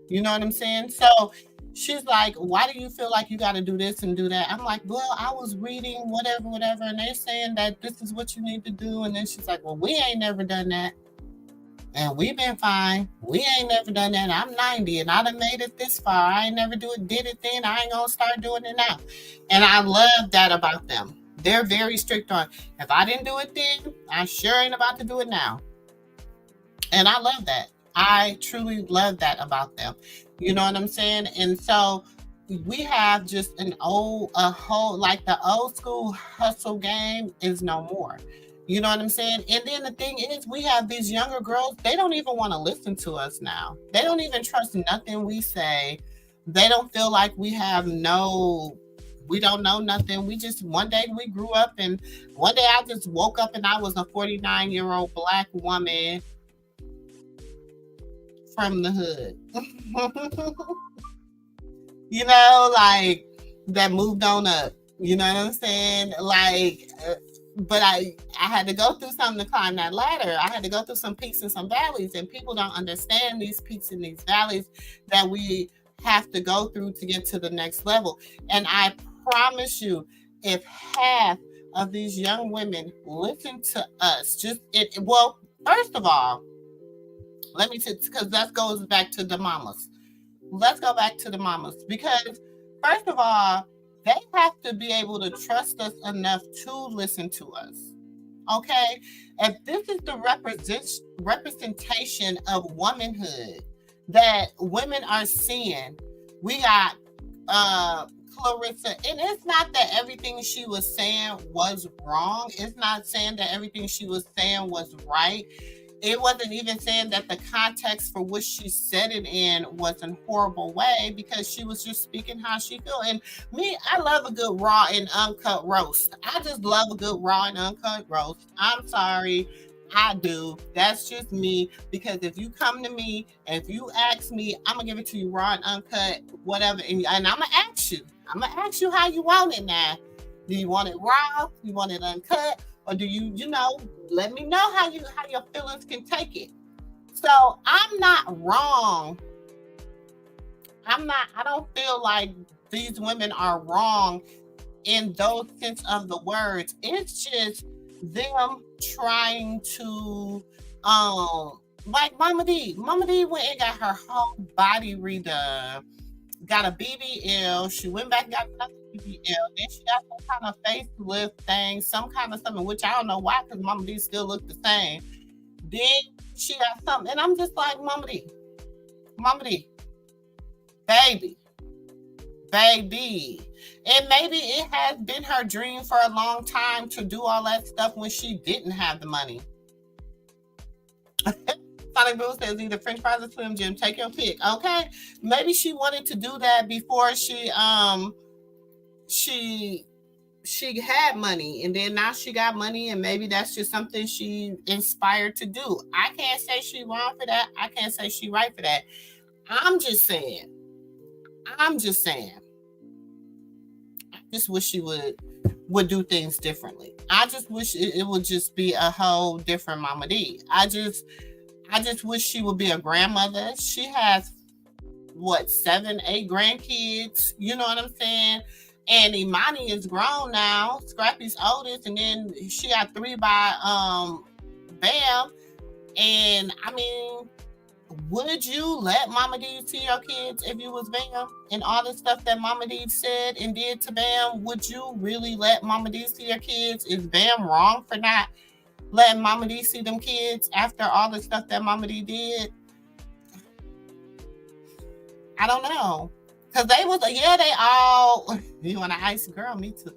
You know what I'm saying? So she's like, why do you feel like you got to do this and do that? I'm like, well, I was reading whatever, and they're saying that this is what you need to do. And then she's like, well, we ain't never done that. And we've been fine. We ain't never done that. I'm 90 and I done made it this far. I ain't never did it then. I ain't gonna start doing it now. And I love that about them. They're very strict on, if I didn't do it then, I sure ain't about to do it now. And I love that. I truly love that about them. You know what I'm saying? And so we have just the old school hustle game is no more. You know what I'm saying? And then the thing is, we have these younger girls, they don't even want to listen to us now. They don't even trust nothing we say. They don't feel like we don't know nothing. We just, one day we grew up and one day I just woke up and I was a 49-year-old black woman from the hood. You know, like that moved on up. You know what I'm saying? Like, but I had to go through something to climb that ladder. I had to go through some peaks and some valleys, and people don't understand these peaks and these valleys that we have to go through to get to the next level. And I promise you, if half of these young women listen to us, first of all, let me because that goes back to the mamas. Let's go back to the mamas, because first of all, they have to be able to trust us enough to listen to us. Okay? If this is the representation of womanhood that women are seeing, we got Clarissa, and it's not that everything she was saying was wrong. It's not saying that everything she was saying was right. It wasn't even saying that the context for which she said it in was in a horrible way, because she was just speaking how she feel. And me, I love a good raw and uncut roast. I just love a good raw and uncut roast. I'm sorry, I do. That's just me, because if you come to me and if you ask me, I'm gonna give it to you raw and uncut, whatever. And I'm gonna ask you how you want it now. Do you want it raw? You want it uncut? Or do you let me know how your feelings can take it. So I'm not wrong. I don't feel like these women are wrong in those sense of the words. It's just them trying to, like Mama D. Mama D went and got her whole body redone. Got a BBL. She went back and got another BBL. Then she got some kind of facelift thing, some kind of something, which I don't know why, because Mama D still looked the same. Then she got something, and I'm just like, Mama D, baby. And maybe it has been her dream for a long time to do all that stuff when she didn't have the money. Sonic Blue says either French fries or Slim Jim. Take your pick. Okay, maybe she wanted to do that before she had money, and then now she got money, and maybe that's just something she inspired to do. I can't say she wrong for that. I can't say she right for that. I'm just saying. I just wish she would do things differently. I just wish it would just be a whole different Mama D. I just wish she would be a grandmother. She has 7, 8 grandkids. You know what I'm saying? And Imani is grown now. Scrappy's oldest, and then she got 3 by Bam. And I mean, would you let Mama D see your kids if you was Bam? And all the stuff that Mama D said and did to Bam, would you really let Mama D see your kids? Is Bam wrong for not letting Mama D see them kids after all the stuff that Mama D did? I don't know. Because they all, you want an icy girl? Me too.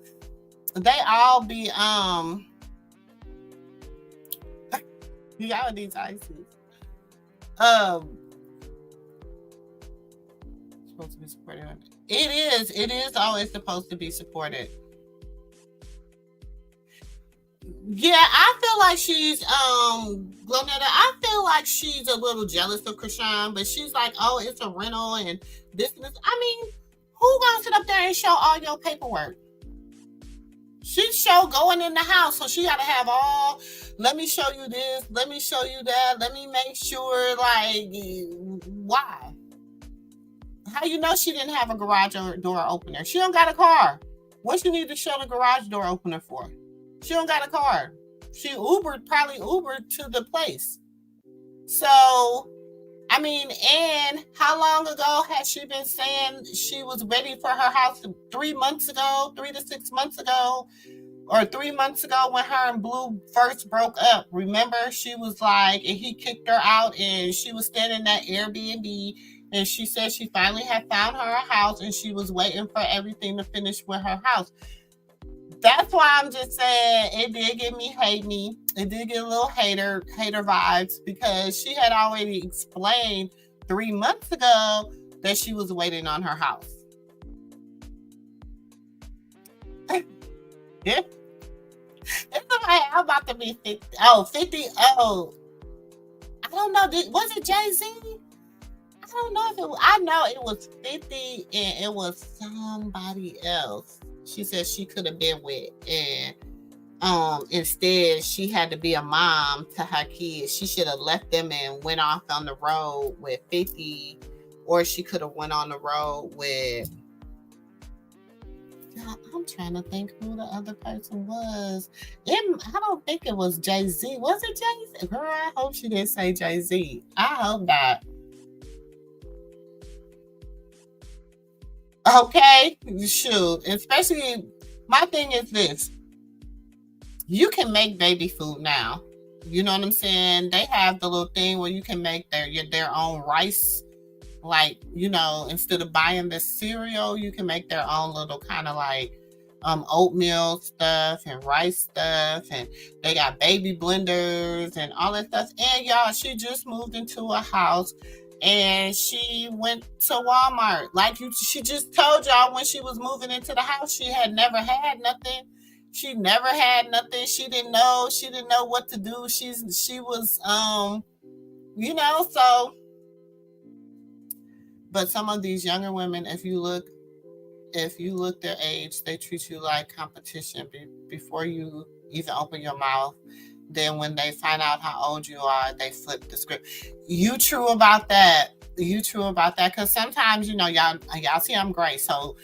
They all be, y'all these ices. Supposed to be supported. It is always supposed to be supported. Yeah, I feel like she's Glonetta, I feel like she's a little jealous of Krishan, but she's like, oh, it's a rental and this and this. I mean, Who gonna sit up there and show all your paperwork? She show going in the house, so she gotta have all, let me show you this, let me show you that, let me make sure, like, why? How you know she didn't have a garage door opener? She don't got a car. What you need to show the garage door opener for? She don't got a car. She probably Ubered to the place. So, I mean, and how long ago had she been saying she was ready for her house? 3 months ago, 3 to 6 months ago, or 3 months ago when her and Blue first broke up. Remember, she was like, and he kicked her out, and she was staying in that Airbnb, and she said she finally had found her a house, and she was waiting for everything to finish with her house. That's why I'm just saying it did give me hate me. It did get a little hater vibes, because she had already explained 3 months ago that she was waiting on her house. Yeah. It's okay. I'm about to be 50. Oh, 50. Oh, I don't know. Was it Jay-Z? I don't know if it was. I know it was 50 and it was somebody else. She said she could have been with, and instead she had to be a mom to her kids. She should have left them and went off on the road with 50, or she could have went on the road with, I'm trying to think who the other person was. I don't think it was Jay-Z. Was it Jay-Z? Girl, I hope she didn't say Jay-Z. I hope not. Okay, shoot. Especially, my thing is this. You can make baby food now. You know what I'm saying? They have the little thing where you can make their own rice. Like, you know, instead of buying the cereal, you can make their own little kind of like oatmeal stuff and rice stuff. And they got baby blenders and all that stuff. And y'all, she just moved into a house. And she went to Walmart. She just told y'all when she was moving into the house, she had never had nothing. She never had nothing. She didn't know what to do. She was, you know, so. But some of these younger women, if you look their age, they treat you like competition before you even open your mouth. Then when they find out how old you are, they flip the script. You true about that. Because sometimes, you know, y'all see I'm gray. So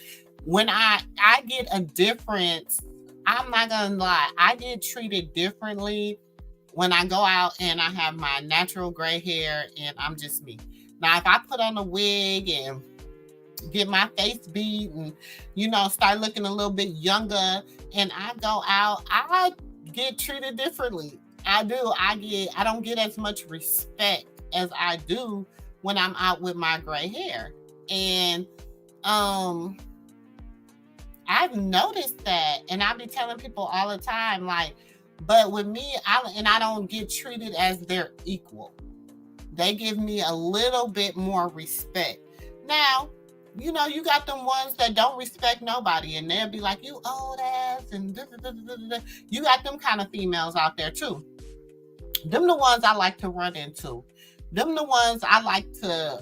when I get a difference, I'm not going to lie. I get treated differently when I go out and I have my natural gray hair and I'm just me. Now, if I put on a wig and get my face beat and, you know, start looking a little bit younger and I go out, I get treated differently. I do. I don't get as much respect as I do when I'm out with my gray hair. And I've noticed that, and I be telling people all the time, like, but with me, I don't get treated as their equal. They give me a little bit more respect. Now, you know, you got them ones that don't respect nobody, and they'll be like, you old ass, and da-da-da-da-da-da. You got them kind of females out there too. Them the ones I like to run into. Them the ones I like to,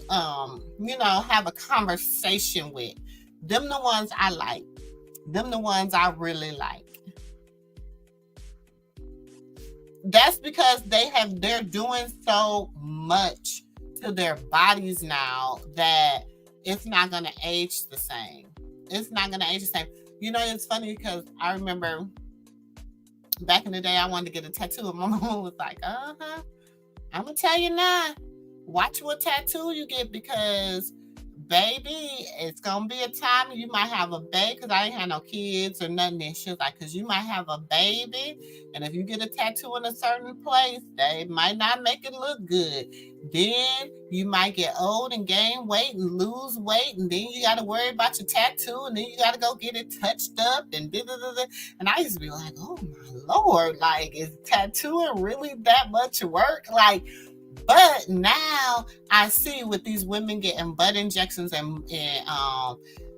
you know, have a conversation with. Them the ones I like. Them the ones I really like. That's because they're doing so much to their bodies now that it's not going to age the same. It's not going to age the same. You know, it's funny because I remember back in the day, I wanted to get a tattoo, and my mom was like, I'm going to tell you now, watch what tattoo you get, because baby, it's going to be a time you might have a baby, because I ain't had no kids or nothing. And she was like, because you might have a baby, and if you get a tattoo in a certain place, they might not make it look good. Then you might get old and gain weight and lose weight, and then you got to worry about your tattoo, and then you got to go get it touched up, and da-da-da-da. And I used to be like, oh my Lord, like, is tattooing really that much work? Like, but now I see with these women getting butt injections and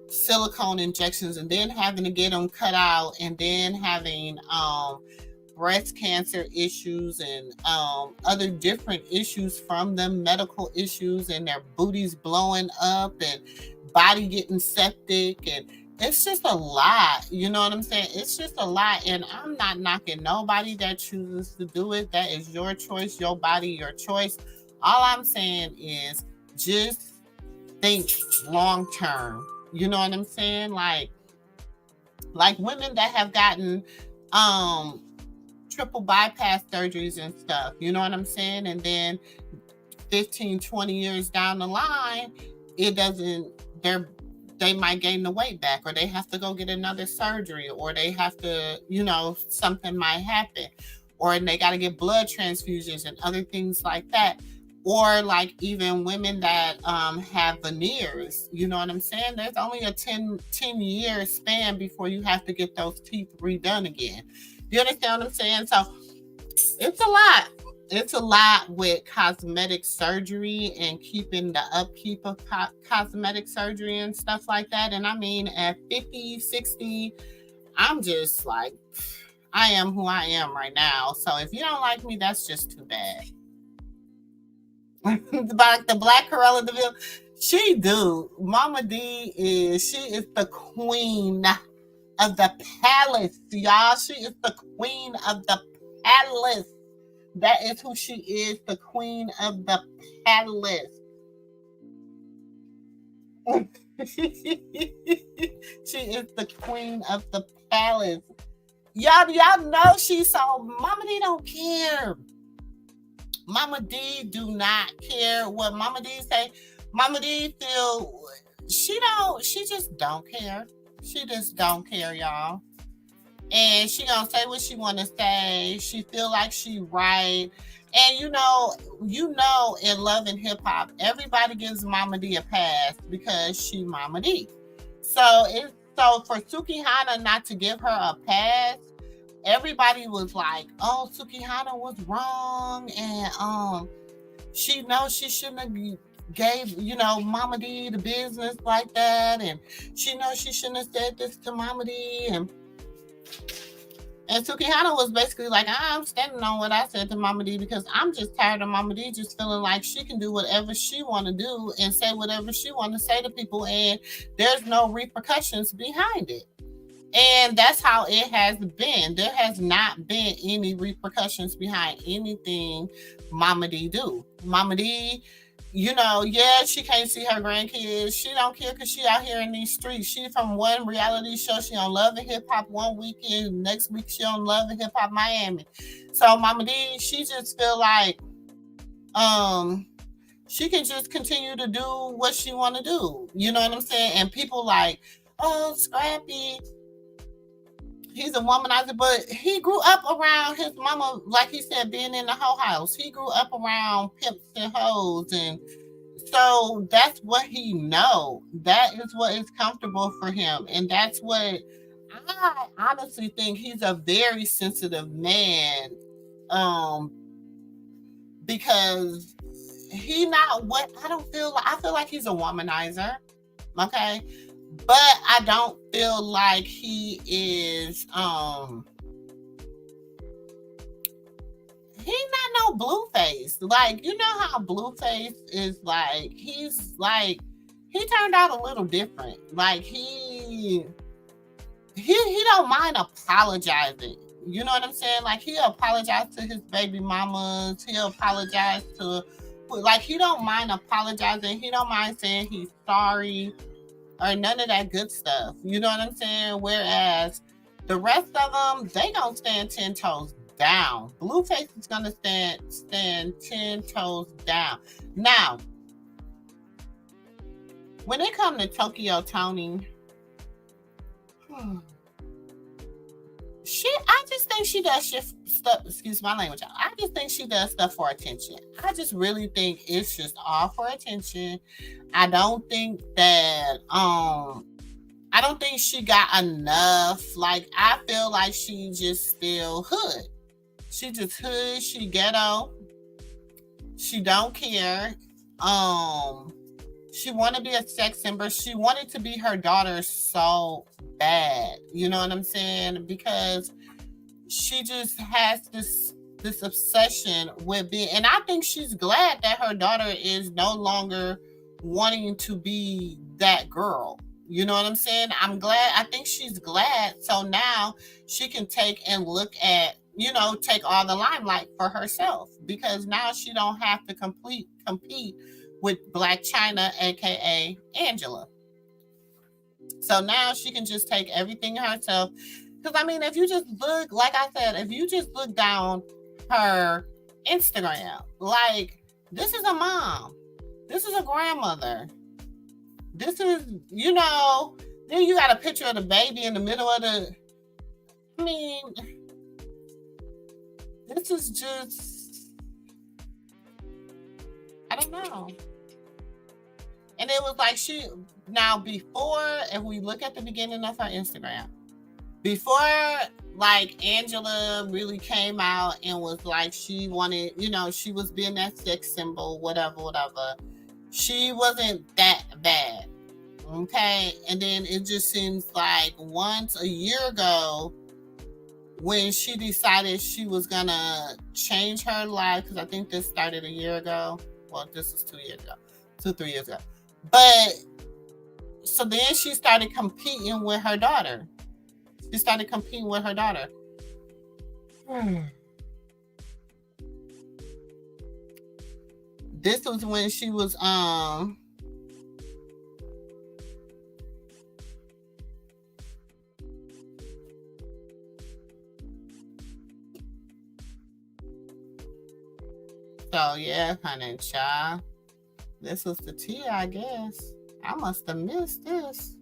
silicone injections, and then having to get them cut out, and then having breast cancer issues and other different issues from them, medical issues, and their booties blowing up and body getting septic, and it's just a lot. You know what I'm saying? It's just a lot, and I'm not knocking nobody that chooses to do it. That is your choice, your body, your choice. All I'm saying is just think long term. You know what I'm saying? Like women that have gotten triple bypass surgeries and stuff, you know what I'm saying? And then 15, 20 years down the line, they might gain the weight back, or they have to go get another surgery, or they have to, something might happen, or they got to get blood transfusions and other things like that. Or like even women that have veneers, you know what I'm saying? There's only a 10-year span before you have to get those teeth redone again. You understand what I'm saying? So it's a lot. It's a lot with cosmetic surgery and keeping the upkeep of cosmetic surgery and stuff like that. And I mean, at 50, 60, I'm just like, I am who I am right now. So if you don't like me, that's just too bad. Like the Black Cruella de Vil, Mama D is the queen of the palace, y'all. She is the queen of the palace. That is who she is, the queen of the palace. She is the queen of the palace. Y'all know she's so, Mama D don't care. Mama D do not care what Mama D say. Mama D feel, she just don't care. She just don't care, y'all. And she gonna say what she wanna say. She feel like she right. And you know, in Love and Hip Hop, everybody gives Mama D a pass because she Mama D. So for Tokyotoni not to give her a pass, everybody was like, oh, Tokyotoni was wrong, and she knows she shouldn't have gave Mama D the business like that, and she knows she shouldn't have said this to Mama D, and Tokyotoni was basically like, I'm standing on what I said to Mama D because I'm just tired of Mama D just feeling like she can do whatever she want to do and say whatever she want to say to people, and there's no repercussions behind it. And that's how it has been. There has not been any repercussions behind anything Mama D do. Mama D, she can't see her grandkids. She don't care because she out here in these streets. She from one reality show. She on Love and Hip Hop one weekend. Next week she on Love and Hip Hop Miami. So Mama D, she just feel like she can just continue to do what she want to do. You know what I'm saying? And people like, oh, Scrappy, he's a womanizer, but he grew up around his mama, like he said, being in the hoe house. He grew up around pimps and hoes, and so that's what he know. That is what is comfortable for him, and that's what I honestly think. He's a very sensitive man, because he not what I don't feel like. I feel like he's a womanizer, okay? But I don't feel like he is, he's not no blueface. Like, you know how blueface is like, he's like, he turned out a little different. Like, he don't mind apologizing. You know what I'm saying? Like, he'll apologize to his baby mamas. He'll apologize to, like, he don't mind apologizing. He don't mind saying he's sorry. Or none of that good stuff. You know what I'm saying? Whereas the rest of them, they gonna stand 10 toes down. Blueface is gonna stand 10 toes down. Now, when it comes to Tokyotoni, I just think she does stuff, excuse my language, I just think she does stuff for attention. I just really think it's just all for attention. I don't think that, I don't think she got enough. Like, I feel like she just still hood. She just hood, she ghetto. She don't care. She want to be a sex symbol. She wanted to be her daughter so bad. You know what I'm saying? Because she just has this obsession with being, and I think she's glad that her daughter is no longer wanting to be that girl. You know what I'm saying? I'm glad. I think she's glad. So now she can take and look at, you know, take all the limelight for herself, because now she don't have to compete with blaccyhna, aka Angela. So now she can just take everything herself. Because I mean, if you just look, like I said, if you just look down her Instagram, like, this is a mom, this is a grandmother, this is, you know, then you got a picture of the baby in the middle of the, I mean, this is just, I don't know. And it was like she, now before, if we look at the beginning of her Instagram, before like Angela really came out and was like, she wanted, you know, she was being that sex symbol, whatever, she wasn't that bad. Okay. And then it just seems like once a year ago, when she decided she was gonna change her life, because I think this started a year ago. Well, this is 3 years ago. But so then she started competing with her daughter. This was when she was so yeah, honey, child. This was the tea, I guess. I must have missed this.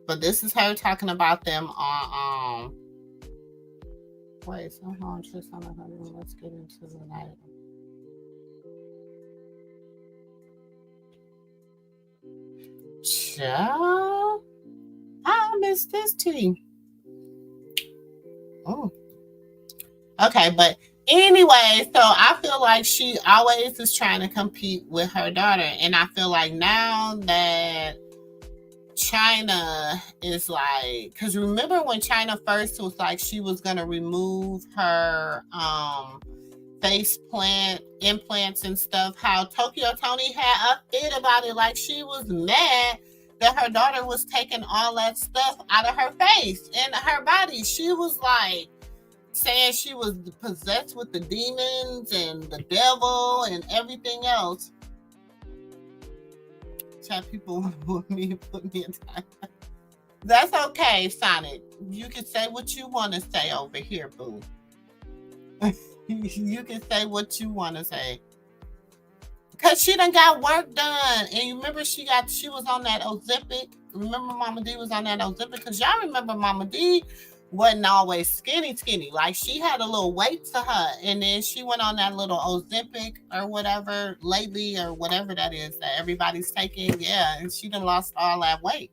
But this is her talking about them on wait, so hold on, just on the, let's get into the night. Child, I missed this tea. Oh. Okay, but anyway, so I feel like she always is trying to compete with her daughter. And I feel like now that Chyna is like, because remember when Chyna first was like she was going to remove her face implants and stuff, how tokyotoni had a fit about it. Like, she was mad that her daughter was taking all that stuff out of her face and her body. She was like, saying she was possessed with the demons and the devil and everything else. Chat people want to put me in time. That's okay, Sonic. You can say what you want to say over here, boo. You can say what you want to say. Because she done got work done. And you remember she was on that Ozempic. Remember Mama D was on that Ozempic? Because y'all remember Mama D wasn't always skinny. Like, she had a little weight to her. And then she went on that little Ozempic or whatever lately, or whatever that is that everybody's taking. Yeah, and she done lost all that weight.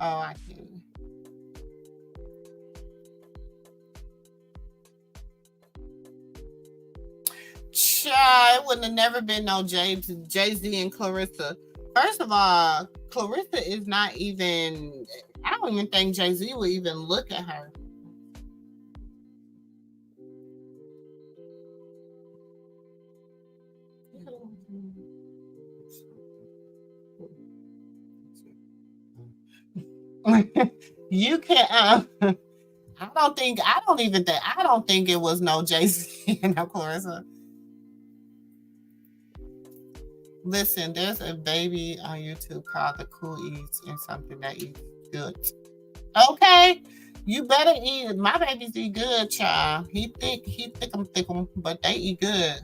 Oh, I can. Child, it wouldn't have never been no Jay-Z and Clarissa. First of all, Clarissa is not even, I don't even think Jay-Z would even look at her. You can I don't think it was no Jay-Z and no Clarissa. Listen, there's a baby on YouTube called the Cool Eats and something that eats good. Okay, you better eat. My babies eat good, child. He thick 'em, but they eat good.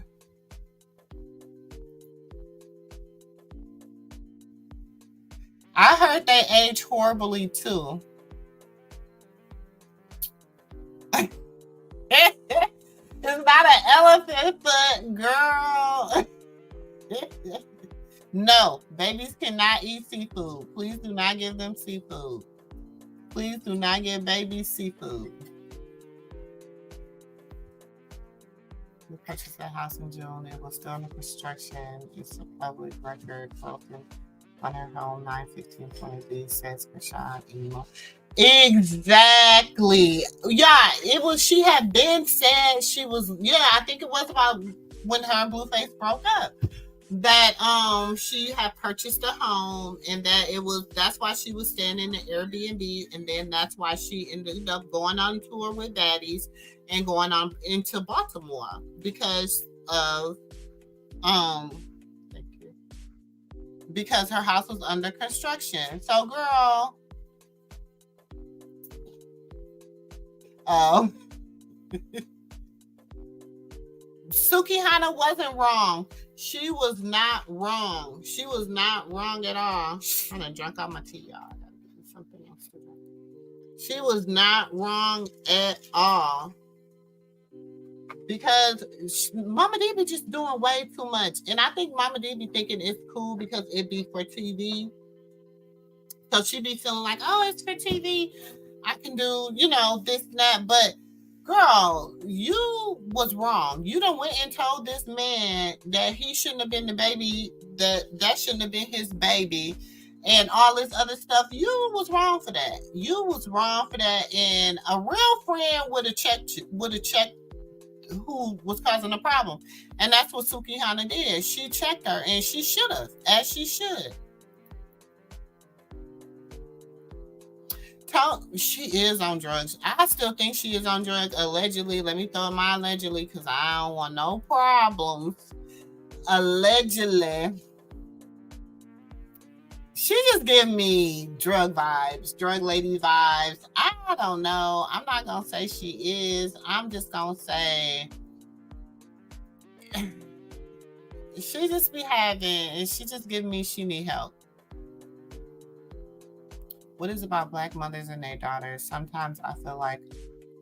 I heard they age horribly too. It's not an elephant foot, girl. No, babies cannot eat seafood. Please do not give them seafood. Please do not give babies seafood. We purchased a house in June. It was still under construction. It's a public record. on her home 9/15/23 says Rashad emo. Exactly. Yeah, it was. She had been said she was. Yeah, I think it was about when her and Blueface broke up. That she had purchased a home and that that's why she was staying in the Airbnb, and then that's why she ended up going on tour with Baddies and going on into Baltimore because of thank you, because her house was under construction. So girl, tokyotoni wasn't wrong. She was not wrong. She was not wrong at all. I done drunk all my tea, y'all. I gotta do something else for that. She was not wrong at all. Because Mama D be just doing way too much. And I think Mama D be thinking it's cool because it be for TV. So she be feeling like, oh, it's for TV. I can do, this and that. But girl, you was wrong. You done went and told this man that he shouldn't have been the baby, that shouldn't have been his baby, and all this other stuff. You was wrong for that. You was wrong for that. And a real friend would have checked who was causing the problem. And that's what tokyotoni did. She checked her, and she should have, as she should. She is on drugs. I still think she is on drugs, allegedly. Let me throw in my allegedly because I don't want no problems. Allegedly. She just giving me drug vibes, drug lady vibes. I don't know. I'm not going to say she is. I'm just going to say she just be having, and she just giving me she need help. What is about Black mothers and their daughters? Sometimes I feel like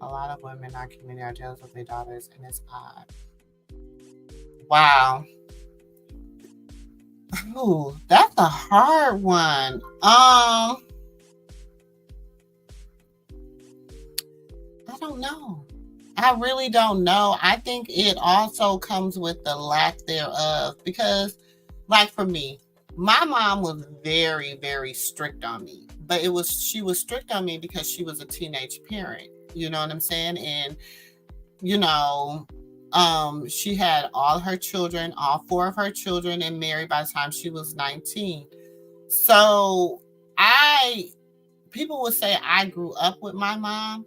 a lot of women in our community are jealous of their daughters, and it's odd. Wow. Ooh, that's a hard one. I don't know. I really don't know. I think it also comes with the lack thereof because, like for me, my mom was very, very strict on me. But she was strict on me because she was a teenage parent. You know what I'm saying? And, she had all her children, all 4 of her children, and married by the time she was 19. So people would say I grew up with my mom,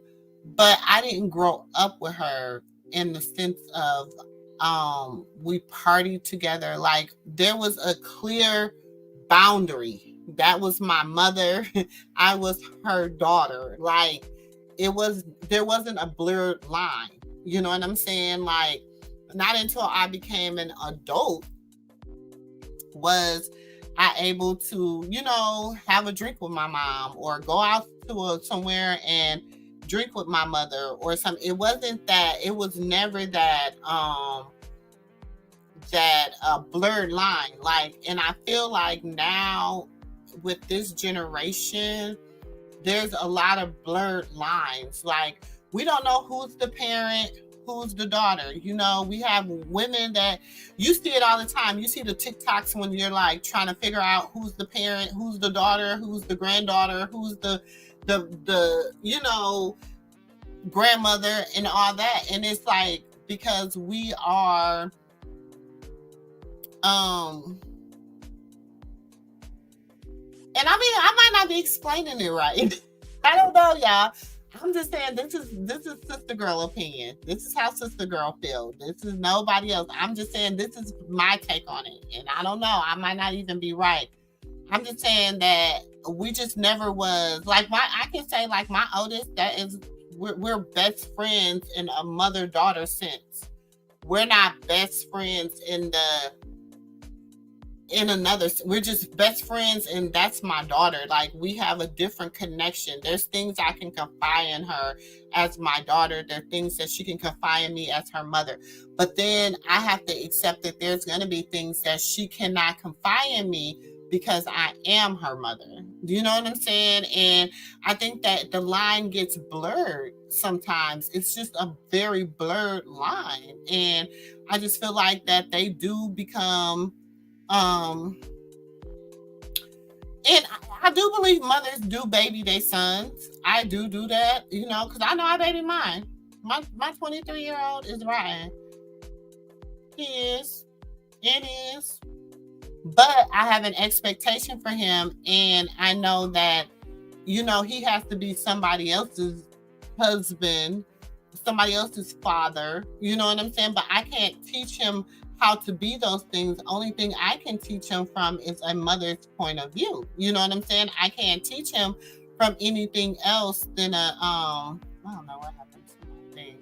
but I didn't grow up with her in the sense of we partied together. Like there was a clear boundary. That was my mother. I was her daughter. Like there wasn't a blurred line. You know what I'm saying? Like not until I became an adult was I able to, have a drink with my mom or go out to somewhere and drink with my mother or something. It wasn't that. It was never that blurred line. Like, and I feel like now with this generation, there's a lot of blurred lines. Like we don't know who's the parent, who's the daughter. We have women that you see it all the time. You see the TikToks when you're like trying to figure out who's the parent, who's the daughter, who's the granddaughter, who's the grandmother and all that. And it's like because we are and I mean, I might not be explaining it right. I don't know, y'all. I'm just saying this is sister girl opinion. This is how sister girl feels. This is nobody else. I'm just saying this is my take on it. And I don't know. I might not even be right. I'm just saying that we just never was like I can say like my oldest, that is we're best friends in a mother-daughter sense. We're not best friends in another, we're just best friends and that's my daughter. Like we have a different connection. There's things I can confide in her as my daughter. There are things that she can confide in me as her mother. But then I have to accept that there's going to be things that she cannot confide in me because I am her mother. Do you know what I'm saying? And I think that the line gets blurred sometimes. It's just a very blurred line. And I just feel like that they do become And I do believe mothers do baby their sons. I do that, you know, because I know I baby mine. My 23-year-old is rotten. He is. It is. But I have an expectation for him, and I know that, you know, he has to be somebody else's husband, somebody else's father, you know what I'm saying? But I can't teach him how to be those things. The only thing I can teach him from is a mother's point of view. You know what I'm saying? I can't teach him from anything else than I don't know what happened to my thing.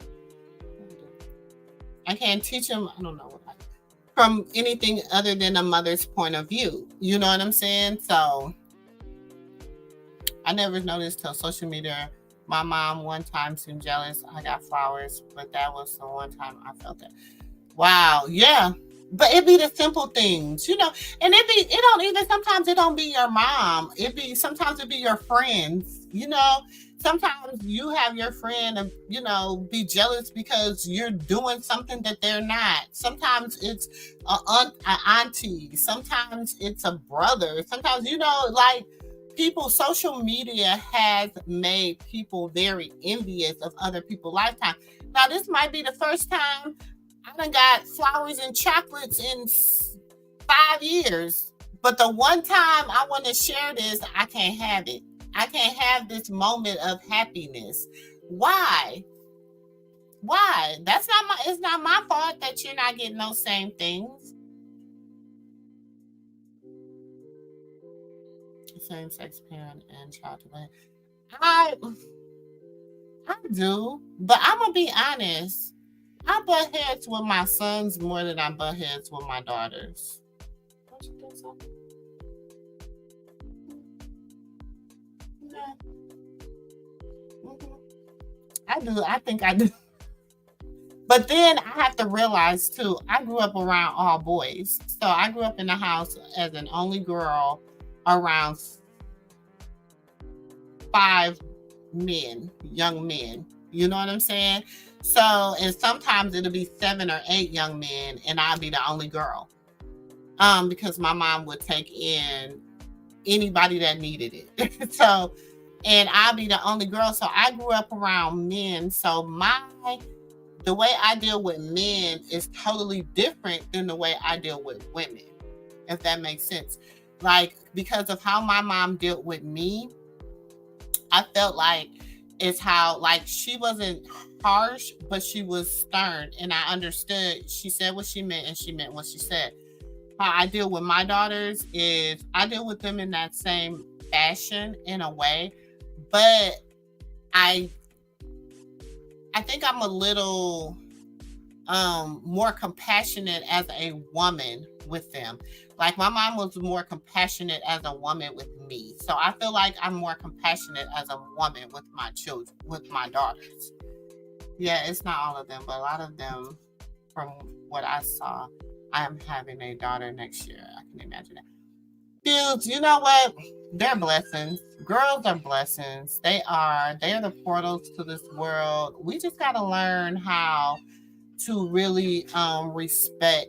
I can't teach him, I don't know what happened, from anything other than a mother's point of view. You know what I'm saying? So I never noticed till social media. My mom one time seemed jealous. I got flowers, but that was the one time I felt that. Wow, yeah. But it be the simple things, you know, and sometimes it don't be your mom. Sometimes it be your friends, you know. Sometimes you have your friend, you know, be jealous because you're doing something that they're not. Sometimes it's an auntie. Sometimes it's a brother. Sometimes, you know, like, social media has made people very envious of other people's lifetime. Now, this might be the first time I done got flowers and chocolates in 5 years. But the one time I want to share this, I can't have it. I can't have this moment of happiness. Why? It's not my fault that you're not getting those same things. Same-sex parent and child to I do, but I'm gonna be honest. I butt heads with my sons more than I butt heads with my daughters. Don't you think so? Yeah. I do. I think I do. But then I have to realize too, I grew up around all boys. So I grew up in the house as an only girl around 5 men, young men. You know what I'm saying? So, and sometimes it'll be 7 or 8 young men, and I'll be the only girl. Because my mom would take in anybody that needed it. So, and I'll be the only girl. So I grew up around men. So the way I deal with men is totally different than the way I deal with women, if that makes sense. Like, because of how my mom dealt with me, I felt like it's how, like, she wasn't harsh, but she was stern. And I understood. She said what she meant, and she meant what she said. How I deal with my daughters is I deal with them in that same fashion in a way. But I think I'm a little more compassionate as a woman with them. Like, my mom was more compassionate as a woman with me. So I feel like I'm more compassionate as a woman with my children, with my daughters. Yeah, it's not all of them, but a lot of them, from what I saw, I am having a daughter next year. I can imagine that. Dudes, you know what? They're blessings. Girls are blessings. They are the portals to this world. We just got to learn how to really respect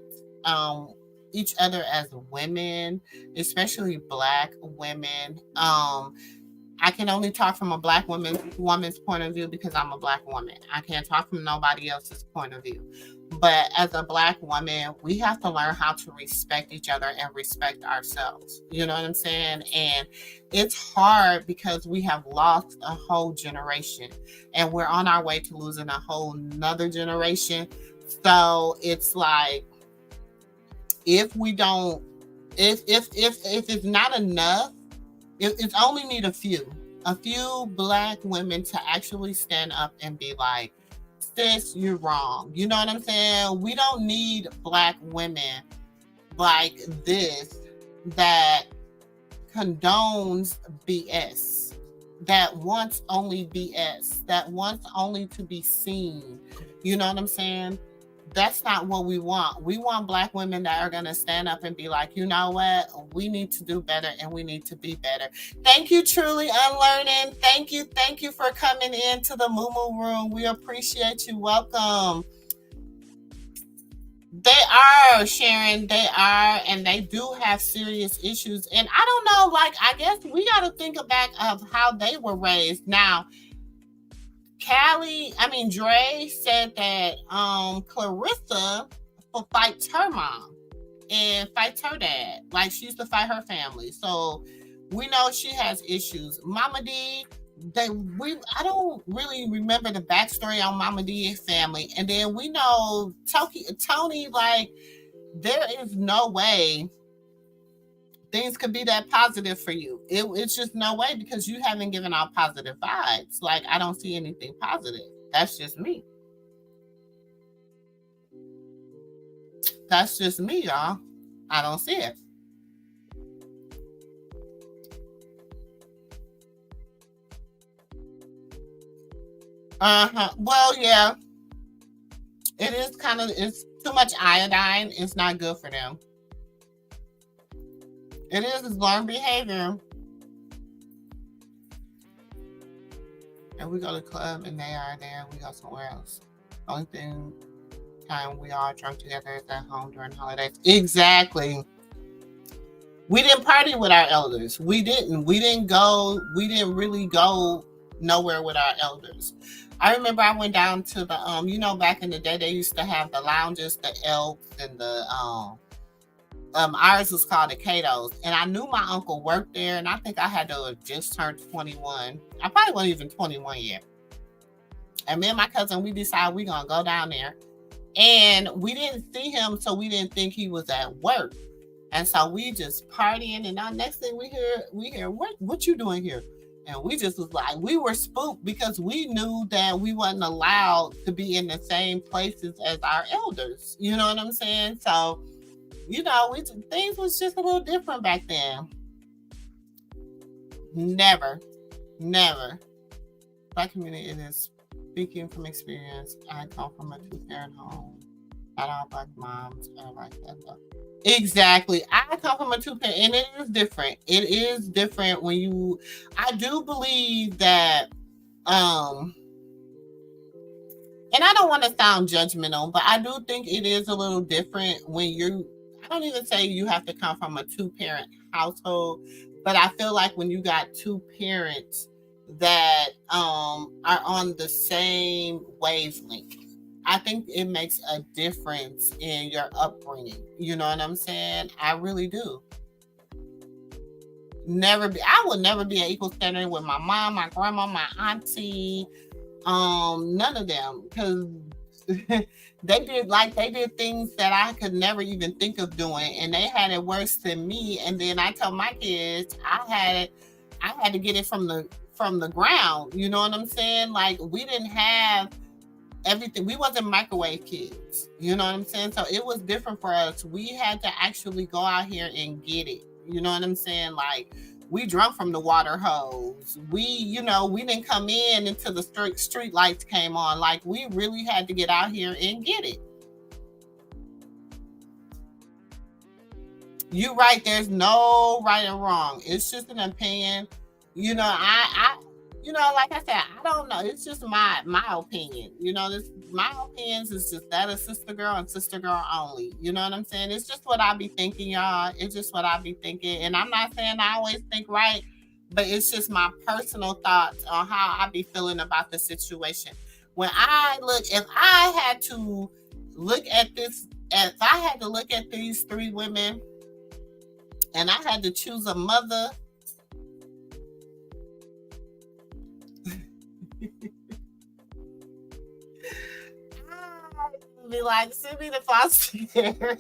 each other as women, especially Black women. I can only talk from a Black woman's point of view because I'm a Black woman. I can't talk from nobody else's point of view. But as a Black woman, we have to learn how to respect each other and respect ourselves. You know what I'm saying? And it's hard because we have lost a whole generation and we're on our way to losing a whole nother generation. So it's like, if we don't, if it's not enough, it's only need a few Black women to actually stand up and be like, sis, you're wrong. You know what I'm saying? We don't need Black women like this that condones BS, that wants only BS, that wants only to be seen. You know what I'm saying? That's not what we want. We want Black women that are going to stand up and be like, you know what? We need to do better and we need to be better. Thank you, Truly Unlearning. Thank you for coming into the Moo Moo Room. We appreciate you. Welcome. They are, Sharon. They are, and they do have serious issues. And I don't know, like, I guess we got to think back of how they were raised. Now, Dre said that Clarissa fights her mom and fights her dad. Like, she used to fight her family. So we know she has issues. Mama D, I don't really remember the backstory on Mama D's family. And then we know Tony, like, there is no way things could be that positive for you. It's just no way, because you haven't given out positive vibes. Like, I don't see anything positive. That's just me. That's just me, y'all. I don't see it. Well, yeah. It is it's too much iodine. It's not good for them. It is learned behavior. And we go to the club and they are there. We go somewhere else. Only time we all drunk together is at home during holidays. Exactly. We didn't party with our elders. We didn't really go nowhere with our elders. I remember I went down to the back in the day they used to have the lounges, the Elks, and the ours was called the Cato's, and I knew my uncle worked there, and I think I had to have just turned 21. I probably wasn't even 21 yet. And me and my cousin, we decided we're gonna go down there, and we didn't see him, so we didn't think he was at work, and so we just partying. And now next thing we hear, what you doing here? And we just was like, we were spooked because we knew that we wasn't allowed to be in the same places as our elders. You know what I'm saying? So, things was just a little different back then. Never. Black community, it is speaking from experience. I come from a 2-parent home. Not all Black moms are like that though. Exactly. I come from a 2-parent, and it is different. It is different when I do believe that, and I don't want to sound judgmental, but I do think it is a little different when I don't even say you have to come from a 2-parent household, but I feel like when you got 2 parents that are on the same wavelength, I think it makes a difference in your upbringing. You know what I'm saying? I really do. I will never be an equal standard with my mom, my grandma, my auntie, none of them, because they did things that I could never even think of doing, and they had it worse than me. And then I tell my kids I had to get it from the ground. You know what I'm saying? Like, we didn't have everything. We wasn't microwave kids. You know what I'm saying? So it was different for us. We had to actually go out here and get it. You know what I'm saying? Like, we drunk from the water hose. We didn't come in until the street lights came on. Like, we really had to get out here and get it. You're right. There's no right and wrong. It's just an opinion. Like I said, I don't know. It's just my opinion. My opinions is just that of sister girl and sister girl only. You know what I'm saying? It's just what I be thinking, y'all. It's just what I be thinking. And I'm not saying I always think right, but it's just my personal thoughts on how I be feeling about the situation. If I had to look at these 3 women and I had to choose a mother, I'd be like, send me the foster care.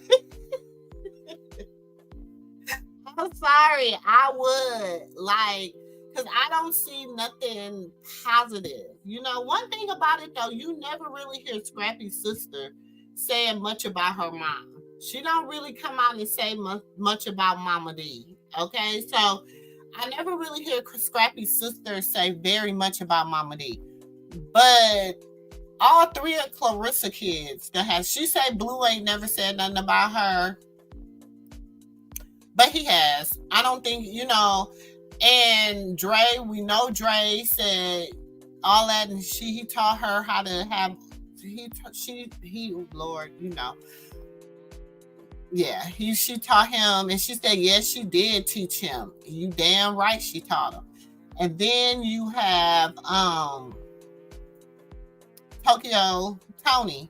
I'm sorry, I would. Like, because I don't see nothing positive. One thing about it, though, you never really hear Scrappy's sister saying much about her mom. She don't really come out and say much about Mama D. Okay? So, I never really hear Scrappy's sister say very much about Mama D. But all 3 of Clarissa kids she said Blue ain't never said nothing about her. But he has. I don't think, and Dre, we know Dre said all that, and he taught her how to have, Lord, Yeah, she taught him, and she said, yes, she did teach him. You damn right she taught him. And then you have tokyotoni.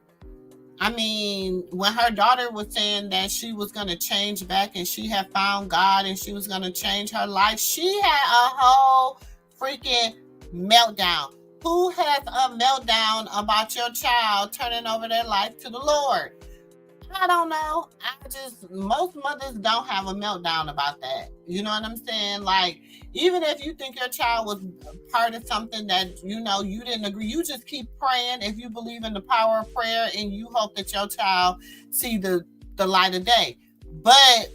I mean, when her daughter was saying that she was going to change back and she had found God and she was going to change her life, she had a whole freaking meltdown. Who has a meltdown about your child turning over their life to the Lord? I don't know. Most mothers don't have a meltdown about that. You know what I'm saying? Like, even if you think your child was part of something that, you know, you didn't agree, you just keep praying if you believe in the power of prayer and you hope that your child see the light of day. But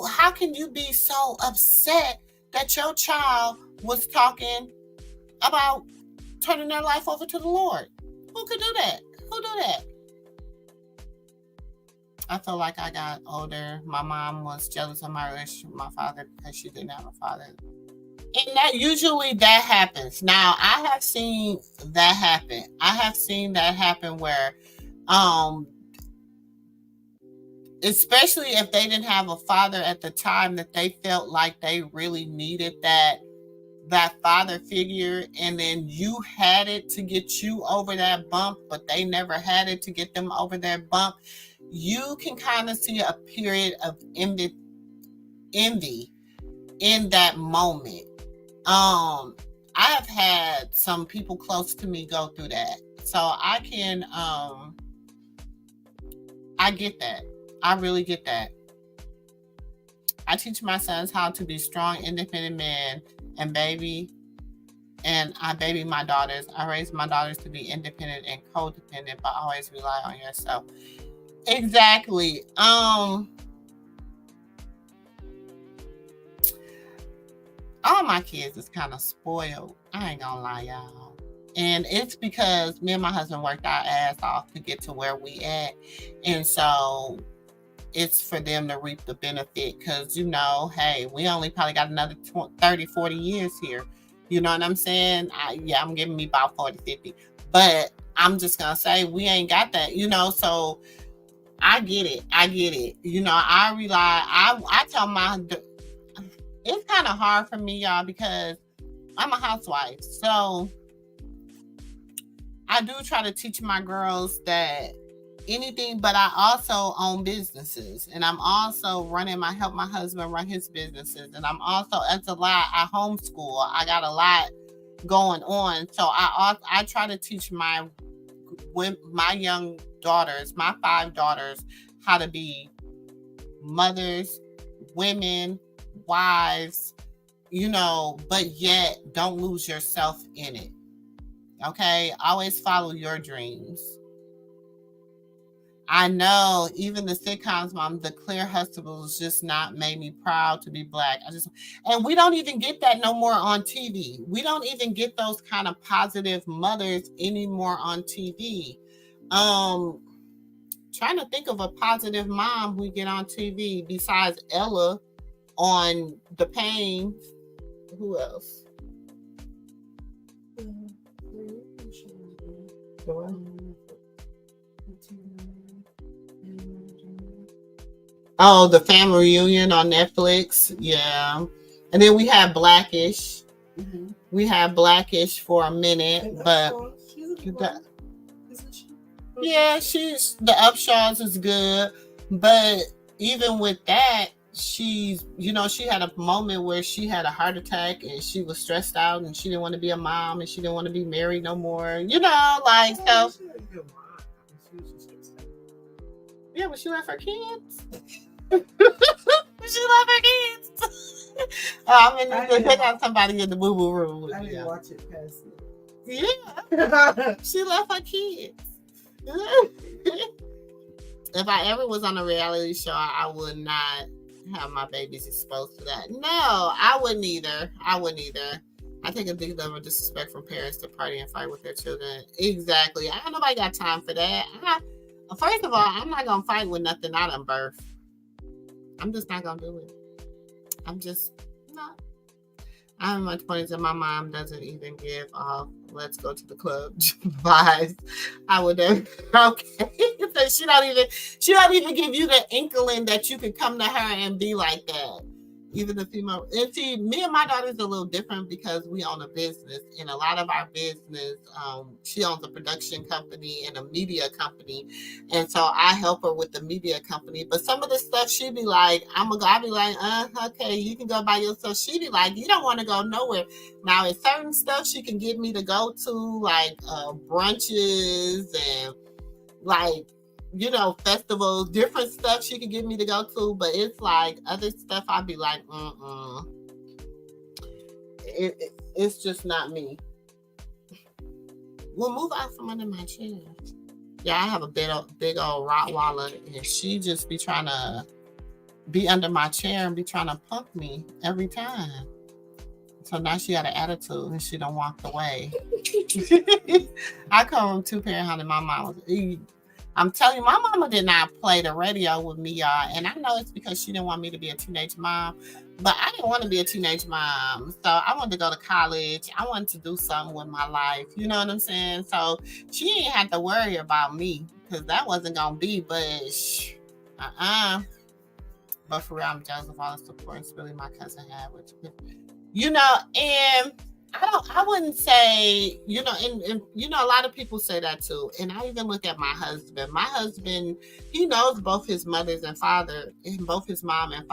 how can you be so upset that your child was talking about turning their life over to the Lord? Who could do that? Who do that? I feel like I got older. My mom was jealous of my father because she didn't have a father. And that happens. Now, I have seen that happen. I have seen that happen where, especially if they didn't have a father at the time, that they felt like they really needed that father figure, and then you had it to get you over that bump, but they never had it to get them over that bump. You can kind of see a period of envy in that moment. I have had some people close to me go through that. So I can, I get that. I really get that. I teach my sons how to be strong, independent men, and I baby my daughters. I raise my daughters to be independent and codependent, but always rely on yourself. Exactly. All my kids is kind of spoiled. I ain't gonna lie, y'all. And it's because me and my husband worked our ass off to get to where we at. And so it's for them to reap the benefit because, you know, hey, we only probably got another 30, 40 years here. You know what I'm saying? I'm giving me about 40, 50. But I'm just going to say we ain't got that, you know, so I get it. You know, I tell it's kind of hard for me, y'all, because I'm a housewife. So I do try to teach my girls that anything, but I also own businesses, and I'm also help my husband run his businesses. And I'm also, that's a lot. I homeschool. I got a lot going on. So I try to teach my young daughters, my 5 daughters, how to be mothers, women, wives, you know, but yet don't lose yourself in it. Okay? Always follow your dreams. I know even the sitcoms, Mom, the Claire Huxtables just not made me proud to be Black. And we don't even get that no more on TV. We don't even get those kind of positive mothers anymore on TV. Trying to think of a positive mom we get on TV besides Ella on The Pain. Who else? Oh, The Family Reunion on Netflix. Yeah. And then we had Blackish. Mm-hmm. We had Blackish for a minute, but yeah, she's the Upshaws is good, but even with that, she's, you know, she had a moment where she had a heart attack and she was stressed out and she didn't want to be a mom and she didn't want to be married no more, you know, like so. Yeah, but she left her kids. She left her kids. I mean, they got somebody in the boo-boo room. I didn't watch it past it. Yeah. She left her kids. If I ever was on a reality show, I would not have my babies exposed to that. No, I wouldn't either. I take a big level of disrespect from parents to party and fight with their children. Exactly. I don't nobody got time for that. First of all, I'm not gonna fight with nothing I done birth. I'm just not gonna do it. I'm just not. I'm much points that my mom doesn't even give off let's go to the club vibes. I would never okay. So she don't even give you the inkling that you could come to her and be like that. Even the female, and see, me and my daughter's a little different because we own a business, and a lot of our business, she owns a production company and a media company, and so I help her with the media company. But some of the stuff she be like, I'll be like, okay, you can go by yourself. She be like, you don't want to go nowhere. Now, it's certain stuff she can get me to go to, like brunches and like, you know, festivals, different stuff she could get me to go to, but it's like other stuff I'd be like, it's just not me. Well, move out from under my chair. Yeah, I have a big old Rottweiler, and she just be trying to be under my chair and be trying to punk me every time. So now she got an attitude and she done walked away. I come from 2-parent home and my mom was... I'm telling you, my mama did not play the radio with me, y'all. And I know it's because she didn't want me to be a teenage mom. But I didn't want to be a teenage mom. So I wanted to go to college. I wanted to do something with my life. You know what I'm saying? So she didn't have to worry about me because that wasn't going to be. But But for real, I'm jealous of all the support really my cousin had. Which, you know, and... I wouldn't say, you know, and you know, a lot of people say that too. And I even look at my husband. My husband, he knows both his mothers and father, both his mom and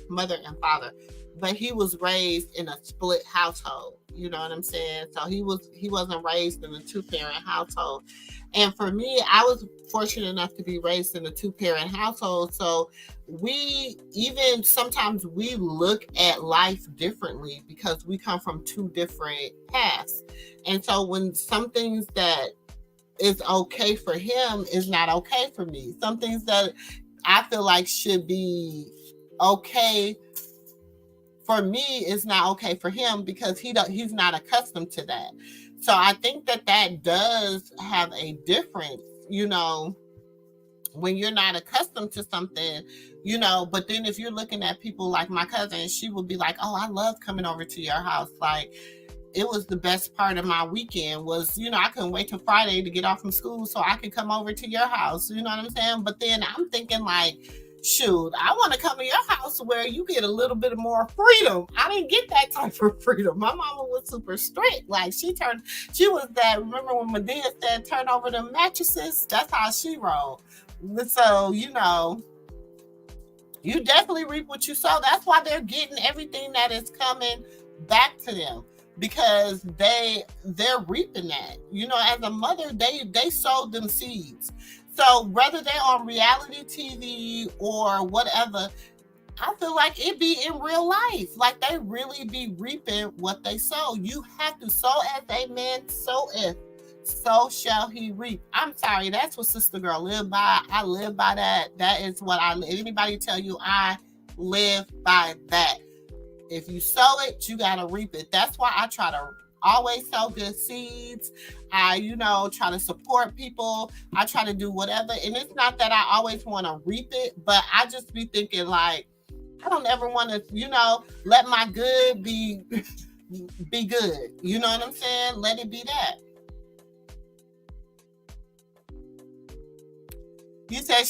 mother and father, but he was raised in a split household. You know what I'm saying? So he wasn't raised in a 2-parent household. And for me, I was fortunate enough to be raised in a 2-parent household. So sometimes we look at life differently because we come from 2 different paths. And so when some things that is okay for him is not okay for me, some things that I feel like should be okay for me is not okay for him because he's not accustomed to that. So I think that does have a difference, you know, when you're not accustomed to something, you know. But then if you're looking at people like my cousin, she would be like, oh, I love coming over to your house. Like, it was the best part of my weekend was, you know, I couldn't wait till Friday to get off from school so I could come over to your house. You know what I'm saying? But then I'm thinking like, shoot, I want to come to your house where you get a little bit more freedom. I didn't get that type of freedom. My mama was super strict. Like she was that, remember when Medea said, turn over the mattresses? That's how she rolled. So, you know, you definitely reap what you sow. That's why they're getting everything that is coming back to them because they're reaping that. You know, as a mother, they sowed them seeds. So whether they're on reality TV or whatever, I feel like it be in real life. Like they really be reaping what they sow. You have to sow as a man soweth, so shall he reap. I'm sorry, that's what Sister Girl live by. I live by that. That is what anybody tell you, I live by that. If you sow it, you gotta reap it. That's why I try to always sow good seeds. I, you know, try to support people. I try to do whatever. And it's not that I always want to reap it, but I just be thinking like, I don't ever want to, you know, let my good be good. You know what I'm saying? Let it be that. You said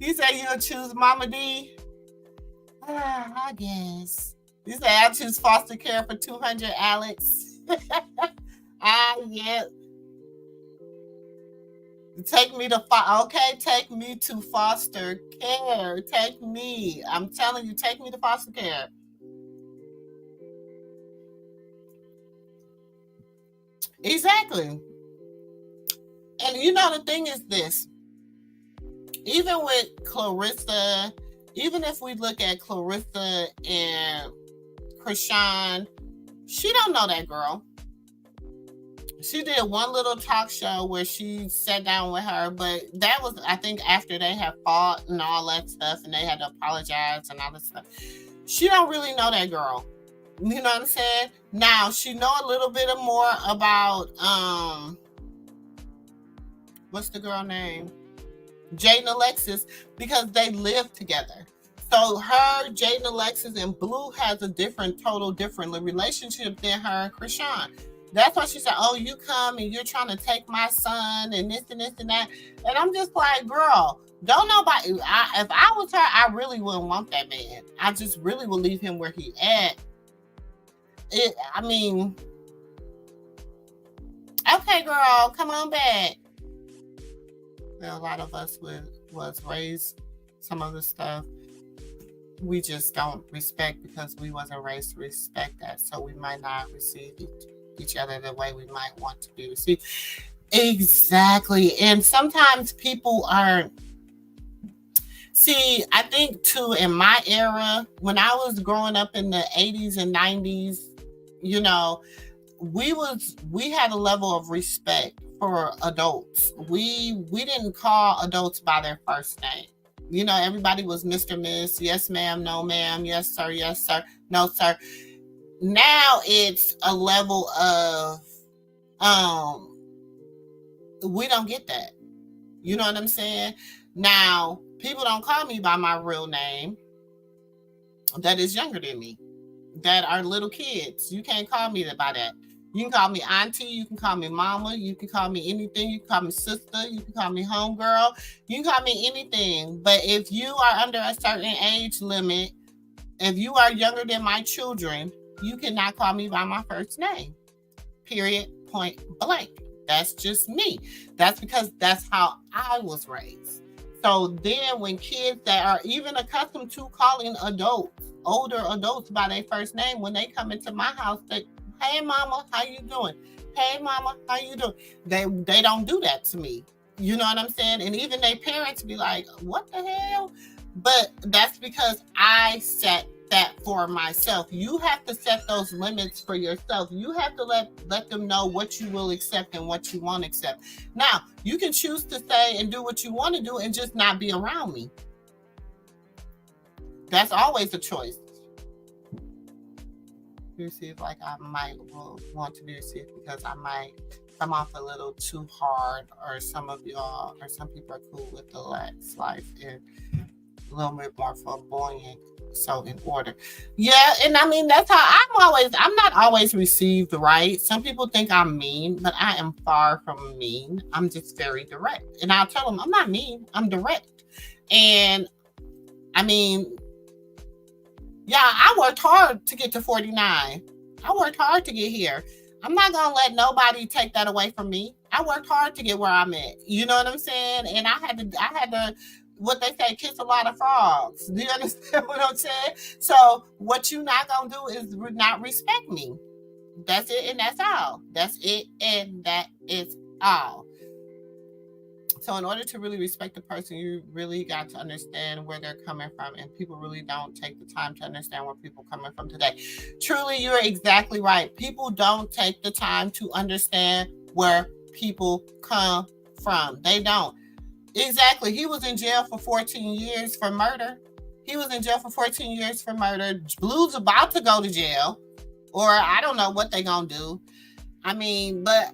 you said you'll choose Mama D? I guess. You say I choose foster care for $200, Alex. Yeah. Take me to take me to foster care. Take me. I'm telling you, take me to foster care. Exactly. And you know the thing is this. Even with Clarissa, even if we look at Clarissa and Krishan, she don't know that girl. She did one little talk show where she sat down with her, but that was, I think, after they had fought and all that stuff, and they had to apologize and all that stuff. She don't really know that girl. You know what I'm saying? Now, she know a little bit more about, what's the girl name? Jade and Alexis, because they live together. So her, Jaden, Alexis, and Blue has a total different relationship than her and Krishan. That's why she said, oh, you come and you're trying to take my son and this and this and that. And I'm just like, girl, don't nobody, if I was her, I really wouldn't want that man. I just really would leave him where he at. I mean, okay, girl, come on back. Well, a lot of us was raised some of the stuff we just don't respect because we wasn't raised to respect that. So we might not receive each other the way we might want to be received. Exactly. And sometimes people aren't. See, I think too, in my era, when I was growing up in the 80s and 90s, you know, we had a level of respect for adults. We didn't call adults by their first name. You know, everybody was Mr. Miss, yes ma'am, no ma'am, yes sir, no sir. Now it's a level of we don't get that. You know what I'm saying? Now, people don't call me by my real name that is younger than me, that are little kids. You can't call me by that. You can call me auntie, you can call me mama, you can call me anything, you can call me sister, you can call me homegirl, you can call me anything. But if you are under a certain age limit, if you are younger than my children, you cannot call me by my first name. Period, point blank. That's just me. That's because that's how I was raised. So then when kids that are even accustomed to calling adults, older adults by their first name, when they come into my house, they, hey mama, how you doing? Hey mama, how you doing? They don't do that to me. You know what I'm saying? And even their parents be like, what the hell? But that's because I set that for myself. You have to set those limits for yourself. You have to let them know what you will accept and what you won't accept. Now, you can choose to say and do what you want to do and just not be around me. That's always a choice. You see, like I might want to be received because I might come off a little too hard, or some of y'all or some people are cool with the lax life and a little bit more flamboyant. So in order. Yeah, and I mean, that's how I'm not always received right. Some people think I'm mean, but I am far from mean. I'm just very direct. And I'll tell them I'm not mean, I'm direct. And I mean, yeah, I worked hard to get to 49. I worked hard to get here. I'm not going to let nobody take that away from me. I worked hard to get where I'm at. You know what I'm saying? And I had to what they say, kiss a lot of frogs. Do you understand what I'm saying? So what you not going to do is not respect me. That's it and that's all. That's it and that is all. So in order to really respect the person, you really got to understand where they're coming from. And people really don't take the time to understand where people are coming from today. Truly, you're exactly right. People don't take the time to understand where people come from. They don't. Exactly. He was in jail for 14 years for murder. Blue's about to go to jail. Or I don't know what they're going to do. I mean, but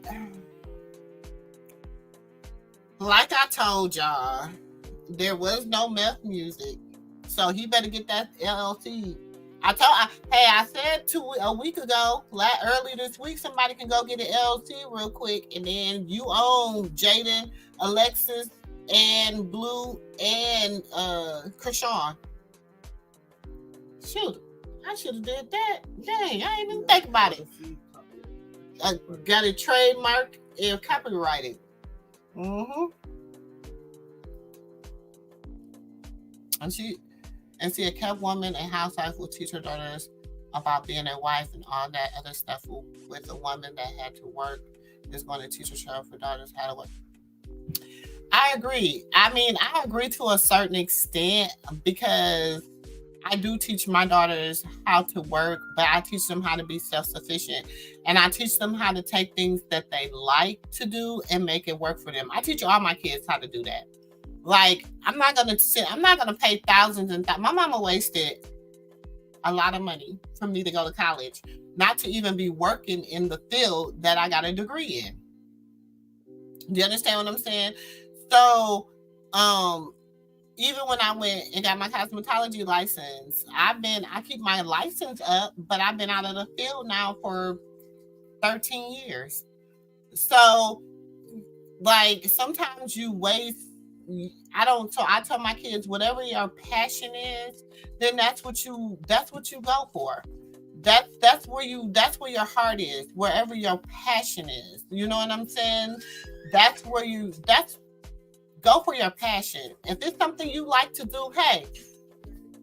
like I told y'all, there was no meth music. So he better get that LLC. I said a week ago, early this week, somebody can go get an LLC real quick. And then you own Jaden, Alexis, and Blue, and Krishan. Shoot, I should have did that. Dang, I didn't even think about it. I got it trademarked and copyrighted. Mm-hmm. And see, a kept woman and housewife will teach her daughters about being a wife and all that other stuff. With a woman that had to work is going to teach her daughters how to work. I agree. I mean, I agree to a certain extent because I do teach my daughters how to work, but I teach them how to be self-sufficient. And I teach them how to take things that they like to do and make it work for them. I teach all my kids how to do that. Like, I'm not going to pay thousands and thousands. My mama wasted a lot of money for me to go to college, not to even be working in the field that I got a degree in. Do you understand what I'm saying? So, even when I went and got my cosmetology license, I keep my license up, but I've been out of the field now for 13 years. So, like, sometimes you waste. So I tell my kids, whatever your passion is, then that's what you go for. That's where your heart is, wherever your passion is. You know what I'm saying? Go for your passion. If it's something you like to do, hey,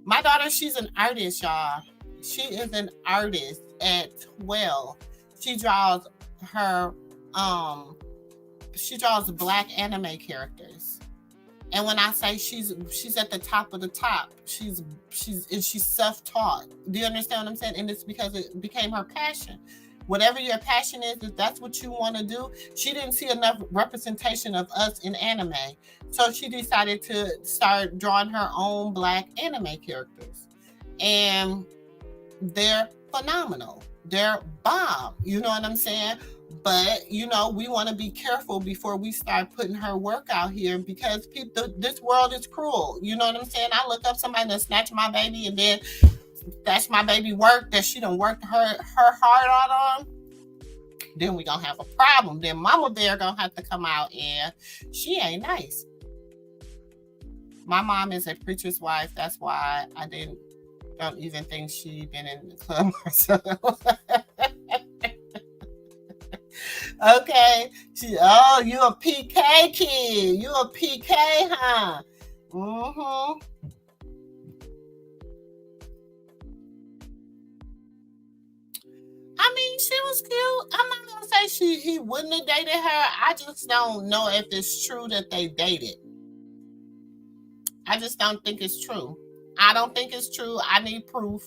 my daughter, she's an artist, y'all. She is an artist at 12. She draws black anime characters. And when I say she's at the top of the top, she's self-taught. Do you understand what I'm saying? And it's because it became her passion. Whatever your passion is, if that's what you want to do, she didn't see enough representation of us in anime. So she decided to start drawing her own black anime characters. And they're phenomenal. They're bomb. You know what I'm saying? But, you know, we want to be careful before we start putting her work out here, because this world is cruel. You know what I'm saying? I look up somebody to snatch my baby and then snatch my baby work that she done worked her heart out on. Then we gonna have a problem. Then Mama Bear gonna have to come out, and she ain't nice. My mom is a preacher's wife. That's why I don't even think she been in the club herself. Okay. You a PK kid. You a PK, huh? Mm-hmm. I mean, she was cute. I'm not gonna say he wouldn't have dated her. I just don't know if it's true that they dated. I just don't think it's true. I don't think it's true. I need proof.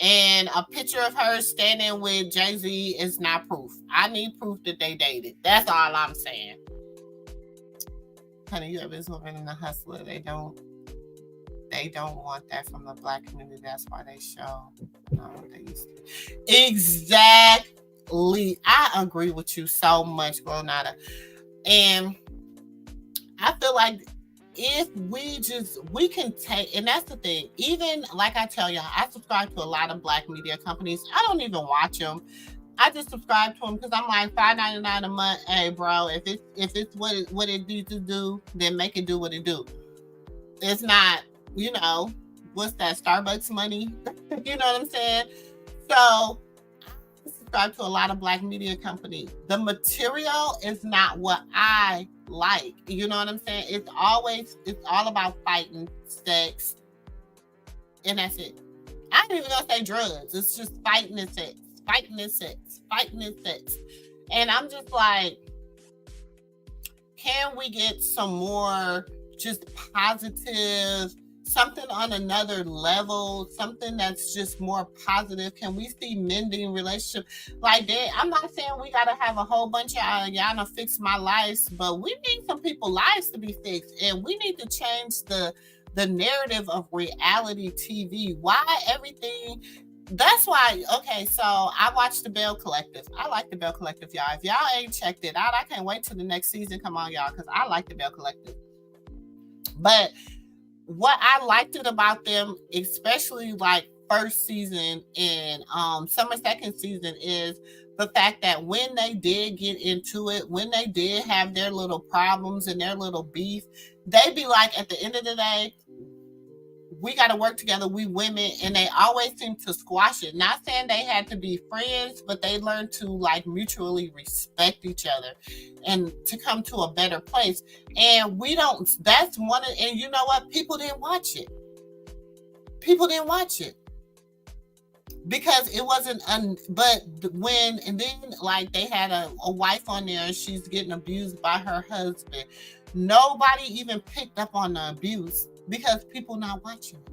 And a picture of her standing with Jay-Z is not proof. I need proof that they dated. That's all I'm saying. Honey, you have this woman in the hustler. They don't want that from the black community. That's why they show what they used to. Exactly. I agree with you so much, Gronada. And I feel like if we can take, and that's the thing, even like I tell y'all, I subscribe to a lot of black media companies. I don't even watch them. I just subscribe to them because I'm like, $5.99 a month. Hey, bro, if it's what it needs to do, then make it do what it do. It's not, you know, what's that, Starbucks money? You know what I'm saying? So I subscribe to a lot of black media companies. The material is not what I like. You know what I'm saying? It's all about fighting, sex, and that's it. I ain't even gonna say drugs. It's just fighting and sex, fighting and sex, fighting and sex. And I'm just like, can we get some more just positive, something on another level, something that's just more positive? Can we see mending relationships like that? I'm not saying we gotta have a whole bunch of y'all to fix my lives, but we need some people's lives to be fixed, and we need to change the narrative of reality TV. Why everything? That's why. Okay, so I watched the Bell Collective. I like the Bell Collective, y'all. If y'all ain't checked it out, I can't wait till the next season come on, y'all, because I like the Bell Collective. But what I liked it about them, especially like first season and summer second season, is the fact that when they did get into it, when they did have their little problems and their little beef, they be like, at the end of the day, we got to work together, we women, and they always seem to squash it. Not saying they had to be friends, but they learned to like mutually respect each other and to come to a better place. And that's one of, and you know what? People didn't watch it. People didn't watch it because it wasn't, but when, and then like they had a wife on there and she's getting abused by her husband. Nobody even picked up on the abuse because people not watching it.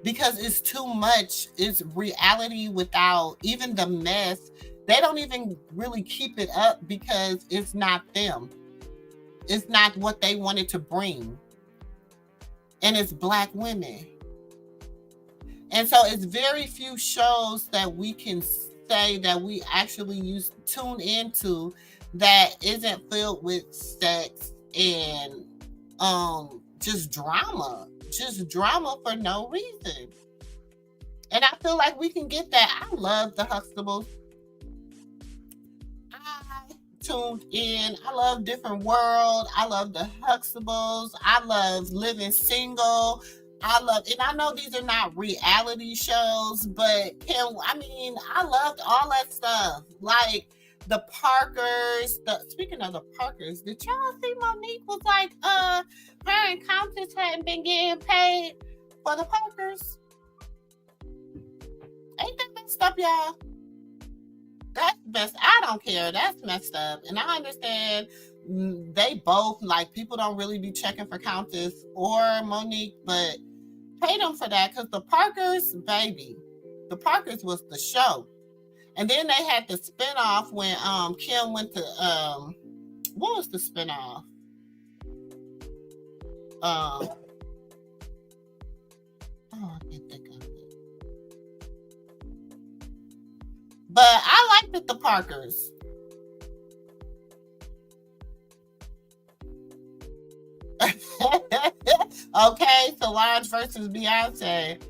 Because it's too much. It's reality without even the mess. They don't even really keep it up because it's not them. It's not what they wanted to bring. And it's black women. And so it's very few shows that we can say that we actually tune into that isn't filled with sex and just drama for no reason. And I feel like we can get that. I love the Huxtables. I tuned in. I love Different World. I love the Huxtables. I love Living Single. And I know these are not reality shows, but I loved all that stuff. Like the Parkers. Speaking of the Parkers, did y'all see Monique was like, her and Countess hadn't been getting paid for the Parkers? Ain't that messed up, y'all? That's best. I don't care. That's messed up. And I understand they both, like, people don't really be checking for Countess or Monique, but pay them for that, because the Parkers, baby, the Parkers was the show. And then they had the spinoff when Kim went to what was the spinoff? I can't think of it. But I liked the Parkers. Okay, Solange versus Beyonce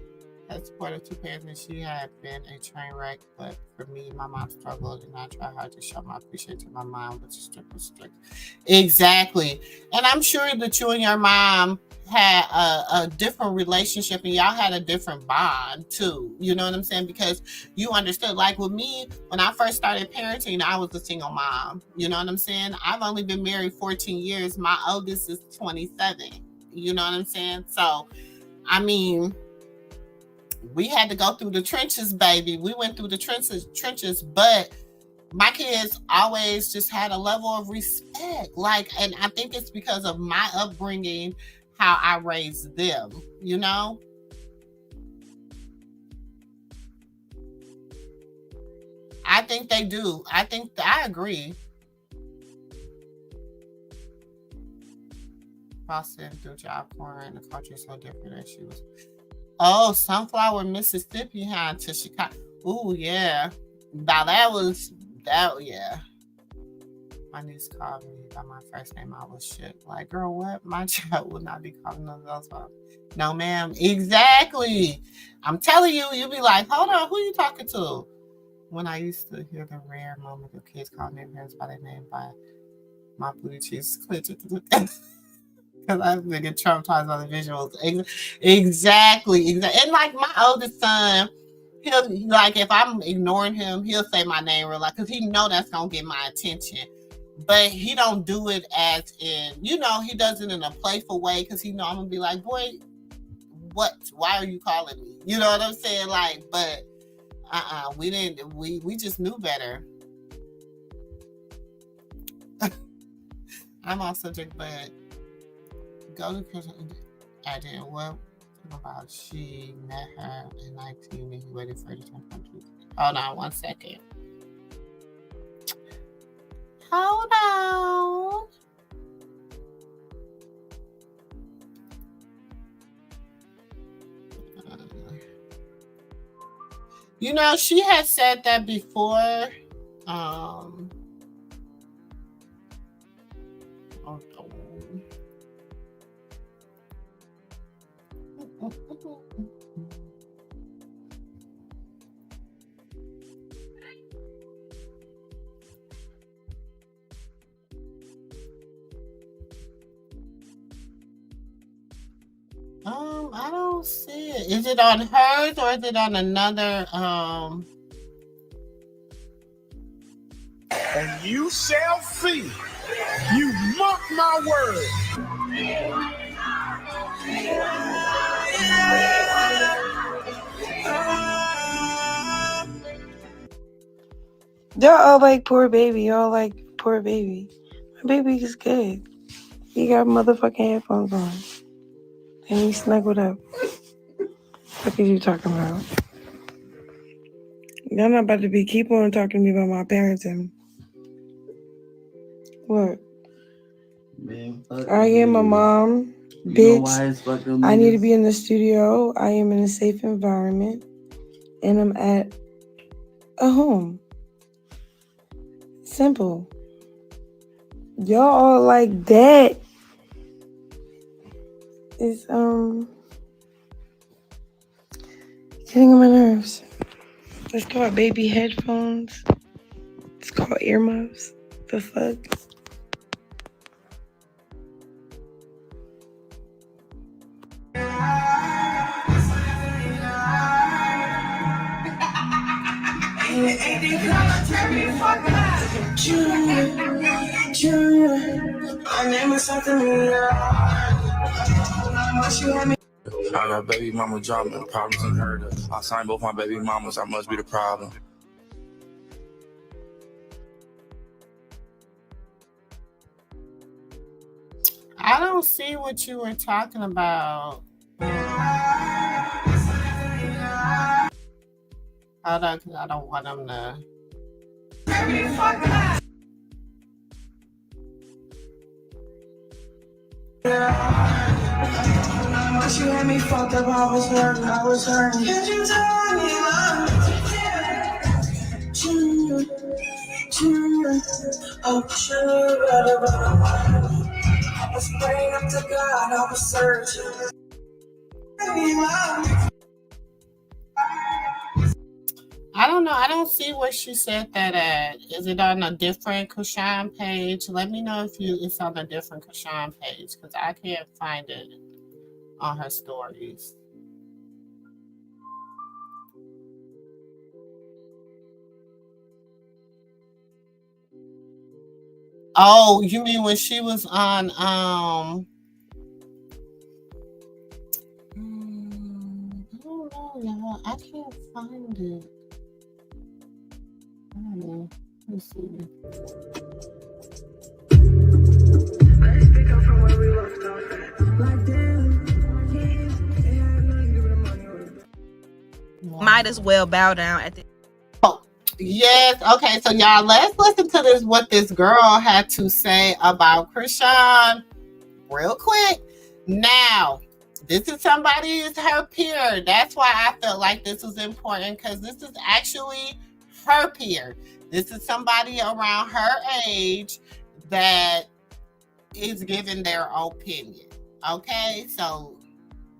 has supported two parents, and she had been a train wreck. But for me, my mom struggled, and I try hard to show my appreciation to my mom, but strict was strict. Exactly. And I'm sure that you and your mom had a different relationship, and y'all had a different bond too. You know what I'm saying? Because you understood. Like with me, when I first started parenting, I was a single mom. You know what I'm saying? I've only been married 14 years. My oldest is 27. You know what I'm saying? So, I mean, we had to go through the trenches, baby. We went through the trenches, but my kids always just had a level of respect. Like, and I think it's because of my upbringing, how I raised them, you know? I think they do. I agree. Boston through job corner, and the culture is so different than she was. Oh, Sunflower, Mississippi, huh? To Chicago. Ooh, yeah. Now yeah. My niece called me by my first name. I was shit. Like, girl, what? My child would not be calling none of those. No, ma'am. Exactly. I'm telling you, you'll be like, hold on, who are you talking to? When I used to hear the rare moment of kids calling their parents by their name, by my booty cheeks clenching. Because I've been traumatized by the visuals. Exactly. And like my oldest son, he'll, like, if I'm ignoring him, he'll say my name real loud because he know that's gonna get my attention. But he don't do it as in, he does it in a playful way because he know I'm gonna be like, boy, what? Why are you calling me? You know what I'm saying? Like, but we didn't. We just knew better. I'm on subject, but go to prison. I didn't. What about she met her in 19 and he waited for her to turn 20? Hold on 1 second. Hold on. She had said that before. I don't see it. Is it on hers or is it on another? And you shall see. You mark my word. Y'all all like poor baby. Y'all like poor baby. My baby is good. He got motherfucking headphones on. And he snuggled up. What are you talking about? Y'all not about to keep on talking to me about my parenting. What? Man, I am a mom, bitch. I need to be in the studio. I am in a safe environment. And I'm at a home. Simple. Y'all all like that. It's getting on my nerves. It's called baby headphones. It's called earmuffs. The fuck? I got baby mama drama and problems unheard of. I signed both my baby mamas, I must be the problem. I don't see what you were talking about. Hold on, because I don't want them to. She had me fucked up, I was hurting. Did you tell me love? Oh, I was praying up to God, I was searching. I don't know. I don't see where she said that at. Is it on a different Krishan page? Let me know if it's on a different Krishan page, because I can't find it on her stories. Oh, you mean when she was on I don't know, y'all. I can't find it. I don't know. Let's see. Let's pick up from where we left off at. Like damn, it had nothing to do with the money. Might as well bow down at the. Oh, yes. Okay, so y'all, let's listen to this. What this girl had to say about Krishan, real quick. Now, this is somebody is her peer. That's why I felt like this was important, because this is actually her peer. This is somebody around her age that is giving their opinion. Okay, so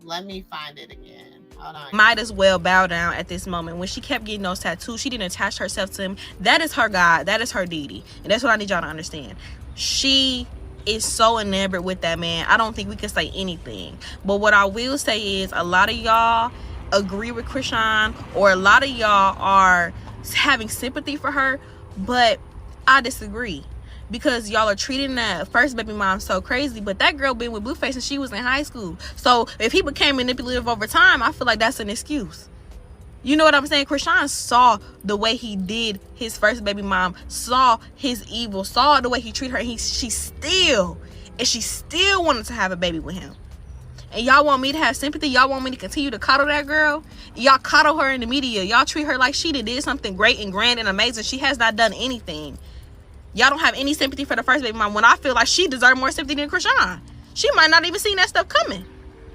let me find it again. Hold on. Might as well bow down at this moment. When she kept getting those tattoos, she didn't attach herself to him. That is her God. That is her deity. And that's what I need y'all to understand. She is so enamored with that man. I don't think we can say anything. But what I will say is a lot of y'all agree with Krishan, or a lot of y'all are having sympathy for her, but I disagree. Because y'all are treating that first baby mom so crazy, but that girl been with Blueface since she was in high school. So if he became manipulative over time, I feel like that's an excuse. You know what I'm saying? Krishan saw the way he did his first baby mom, saw his evil, saw the way he treated her, and she still wanted to have a baby with him. And y'all want me to have sympathy? Y'all want me to continue to coddle that girl? Y'all coddle her in the media. Y'all treat her like she did something great and grand and amazing. She has not done anything. Y'all don't have any sympathy for the first baby mom, when I feel like she deserved more sympathy than Krishan. She might not even seen that stuff coming.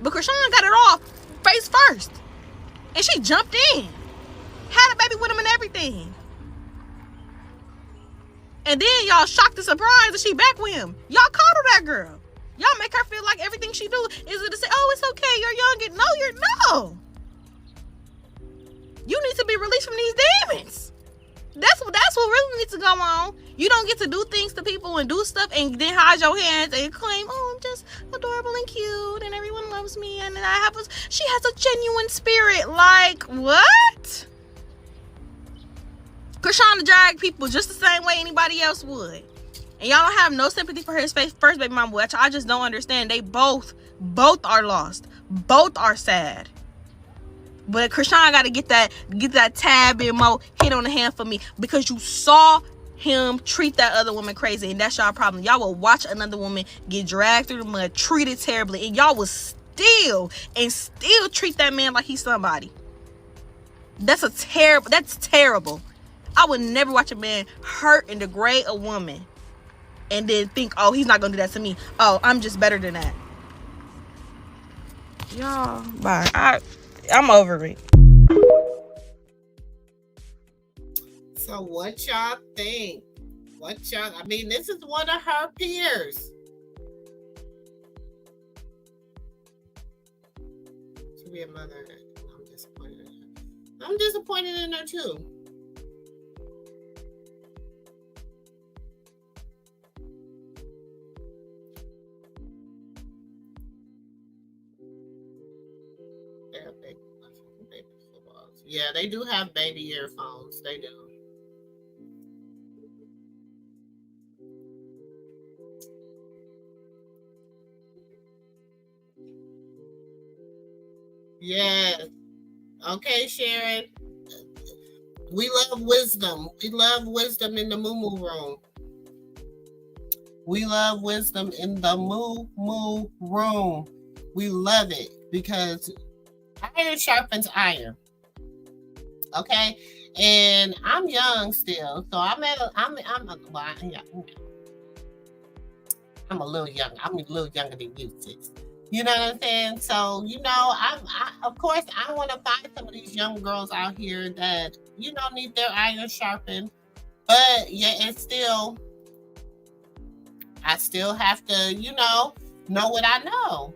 But Krishan got it all face first. And she jumped in. Had a baby with him and everything. And then y'all shocked and surprised that she back with him. Y'all coddle that girl. Y'all make her feel like everything she do is to say, oh, it's okay, you're young. And no, you're no. You need to be released from these demons. That's what really needs to go on. You don't get to do things to people and do stuff and then hide your hands and claim, oh, I'm just adorable and cute and everyone loves me and she has a genuine spirit. Like, what? Krishan drag people just the same way anybody else would. And y'all don't have no sympathy for his first baby mama, which I just don't understand. They both are lost. Both are sad. But Krishan got to get that tab and more hit on the hand for me, because you saw him treat that other woman crazy, and that's y'all problem. Y'all will watch another woman get dragged through the mud, treated terribly, and y'all will still treat that man like he's somebody. That's terrible. I would never watch a man hurt and degrade a woman and then think, oh, he's not gonna do that to me. Oh, I'm just better than that. Y'all, bye. I'm over it. So what y'all think? What young? I mean, this is one of her peers. To be a mother, I'm disappointed in her. I'm disappointed in her too. Yeah, they do have baby earphones. They do. Yes. Okay, Sharon. We love wisdom. We love wisdom in the moo room. We love wisdom in the moo room. We love it because iron sharpens iron. Okay, and I'm young still, so I'm a little young. I'm a little younger than you, sis. You know what I'm saying? So, you know, I of course I want to find some of these young girls out here that, you know, need their iron sharpened, but yeah, it's still, I still have to, you know what I know.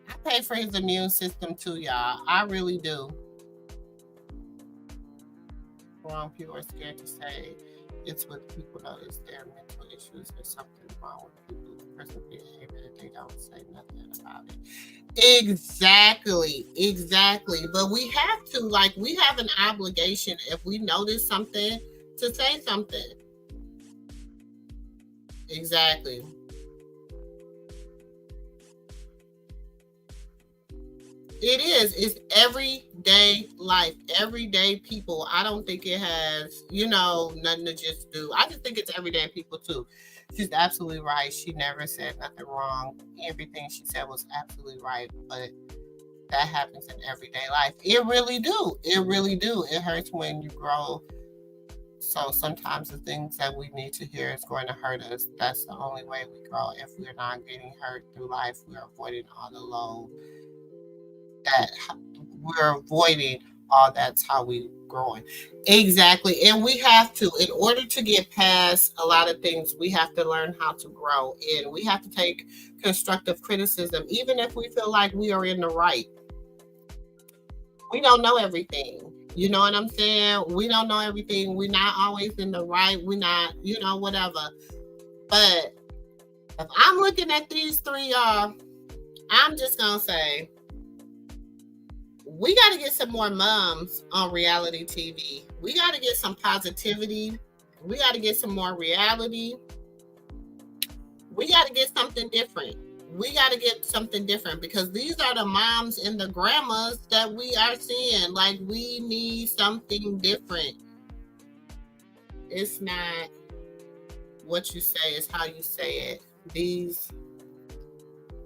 I pay for his immune system too, y'all. I really do. Wrong people are scared to say it's what people notice their mental issues or something wrong with people's personal behavior that they don't say nothing about it. Exactly. But we have to, like, we have an obligation if we notice something to say something. Exactly. It is. It's everyday life, everyday people. I don't think it has, you know, nothing to just do. I just think it's everyday people too. She's absolutely right. She never said nothing wrong. Everything she said was absolutely right. But that happens in everyday life. It really do. It really do. It hurts when you grow. So sometimes the things that we need to hear is going to hurt us. That's the only way we grow. If we're not getting hurt through life, we're avoiding all the low. That we're avoiding all that's how we growing. Exactly. And we have to, in order to get past a lot of things, we have to learn how to grow, and we have to take constructive criticism, even if we feel like we are in the right. We don't know everything. You know what I'm saying? We don't know everything. We're not always in the right. We're not, you know, whatever. But if I'm looking at these three, y'all, I'm just going to say, we got to get some more moms on reality TV. We got to get some positivity. We got to get some more reality. We got to get something different. We got to get something different because these are the moms and the grandmas that we are seeing. Like, we need something different. It's not what you say, it's how you say it. These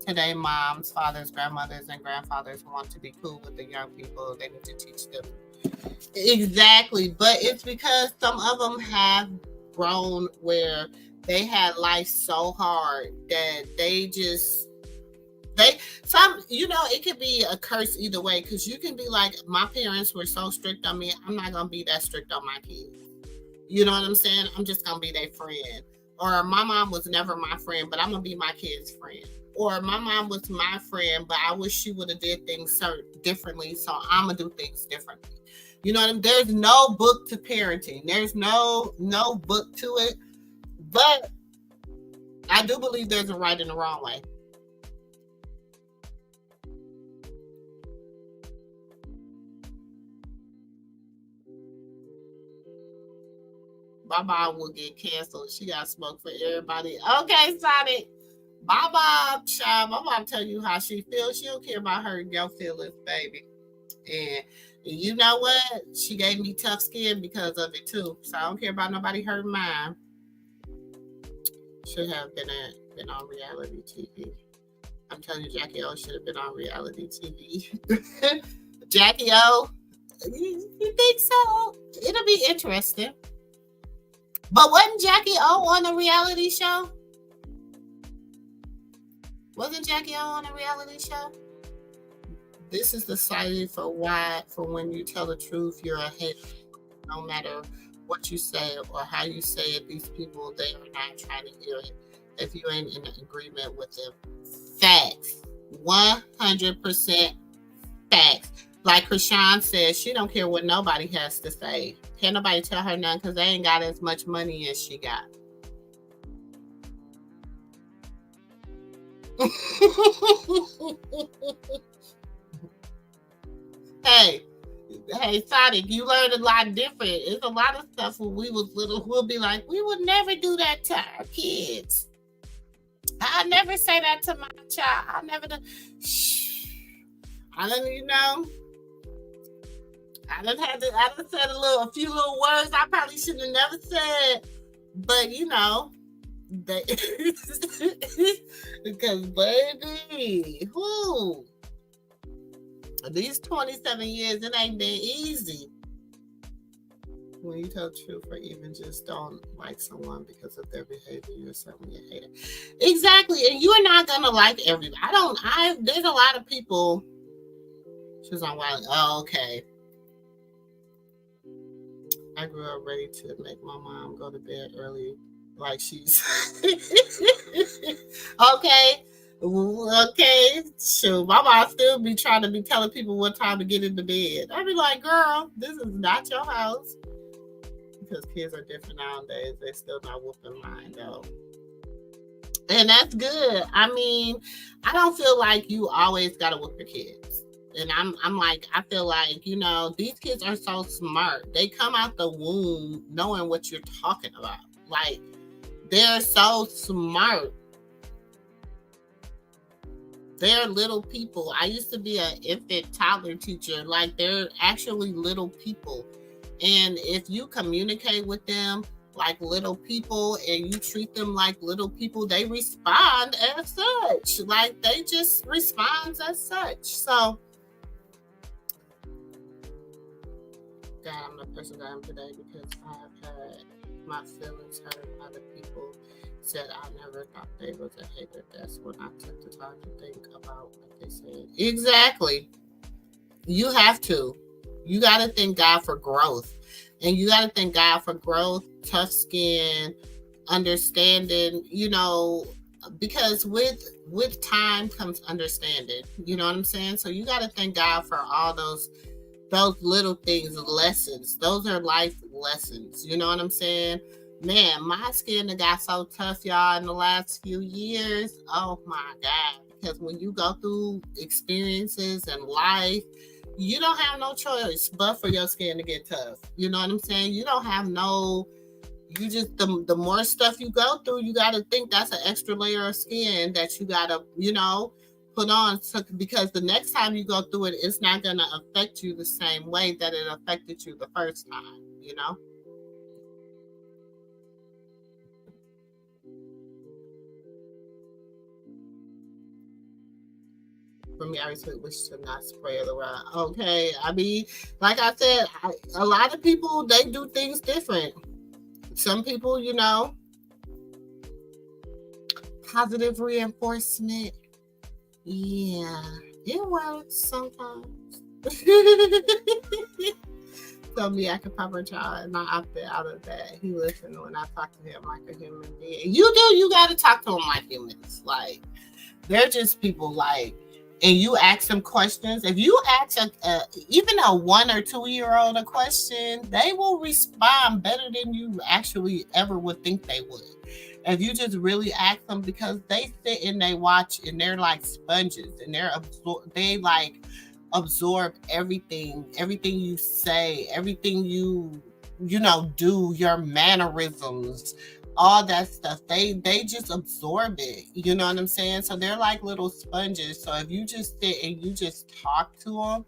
today moms, fathers, grandmothers, and grandfathers want to be cool with the young people. They need to teach them. Exactly. But it's because some of them have grown where they had life so hard that you know, it could be a curse either way, because you can be like, my parents were so strict on me, I'm not going to be that strict on my kids. You know what I'm saying? I'm just going to be their friend. Or my mom was never my friend, but I'm going to be my kid's friend. Or my mom was my friend, but I wish she would have did things differently, so I'm going to do things differently. You know what I mean? There's no book to parenting. There's no book to it. But I do believe there's a right and a wrong way. Baba will get canceled. She got smoke for everybody. Okay, Sonic. Baba, child. Baba tell you how she feels. She don't care about her your feelings, baby. And you know what? She gave me tough skin because of it too. So I don't care about nobody hurting mine. Should have been on reality TV. I'm telling you, Jackie O should have been on reality TV. Jackie O, you think so? It'll be interesting. But wasn't Jackie O on a reality show? Wasn't Jackie O on a reality show? This is the society for when you tell the truth, you're a hit. No matter what you say or how you say it, these people, they are not trying to hear it if you ain't in agreement with them. Facts. 100% facts. Like Krishan says, she don't care what nobody has to say. Can't nobody tell her nothing because they ain't got as much money as she got. Hey, Sonic, you learned a lot different. It's a lot of stuff when we was little. We'll be like, we would never do that to our kids. I never say that to my child. I never do. Shh. I don't, you know. I done said a few little words I probably shouldn't have never said, but you know, because baby, whoo, these 27 years, it ain't that easy. When you tell the truth or even just don't like someone because of their behavior, you're certainly a hater. Exactly, and you are not gonna like everybody. There's a lot of people. She's on wild. Oh, okay. I grew up ready to make my mom go to bed early, like she's okay. Sure. My mom still be trying to be telling people what time to get into bed. I'd be like, girl, this is not your house. Because kids are different nowadays. They still not whooping mine though. And that's good. I mean, I don't feel like you always gotta whoop your kids. And I'm like, I feel like, you know, these kids are so smart. They come out the womb knowing what you're talking about. Like, they're so smart. They're little people. I used to be an infant toddler teacher. Like, they're actually little people. And if you communicate with them like little people and you treat them like little people, they respond as such. Like, they just respond as such. So, God, I'm the person that I am today because I have had my feelings hurt. Other people said I never thought they was a hater. That's when I took the time to think about what they said. Exactly. You have to. You got to thank God for growth. And you got to thank God for growth, tough skin, understanding, you know, because with time comes understanding. You know what I'm saying? So you got to thank God for all those little things, lessons. Those are life lessons. You know what I'm saying? Man, my skin got so tough, y'all, in the last few years. Oh my God. Because when you go through experiences in life, you don't have no choice but for your skin to get tough. You know what I'm saying? You don't have you just, the more stuff you go through, you got to think that's an extra layer of skin that you got to, you know, put on, because the next time you go through it, it's not going to affect you the same way that it affected you the first time, you know? For me, I really wish to not spray it around. Okay, I mean, like I said, a lot of people, they do things different. Some people, you know, positive reinforcement. Yeah, it works sometimes. Told me I could pop her child and I opted out of that. He listened when I talk to him like a human being. You got to talk to them like humans. Like, they're just people, like, and you ask them questions. If you ask even a 1 or 2 year old a question, they will respond better than you actually ever would think they would. If you just really ask them, because they sit and they watch and they're like sponges and they absorb everything you say, everything you know, do, your mannerisms, all that stuff. They just absorb it. You know what I'm saying? So they're like little sponges. So if you just sit and you just talk to them,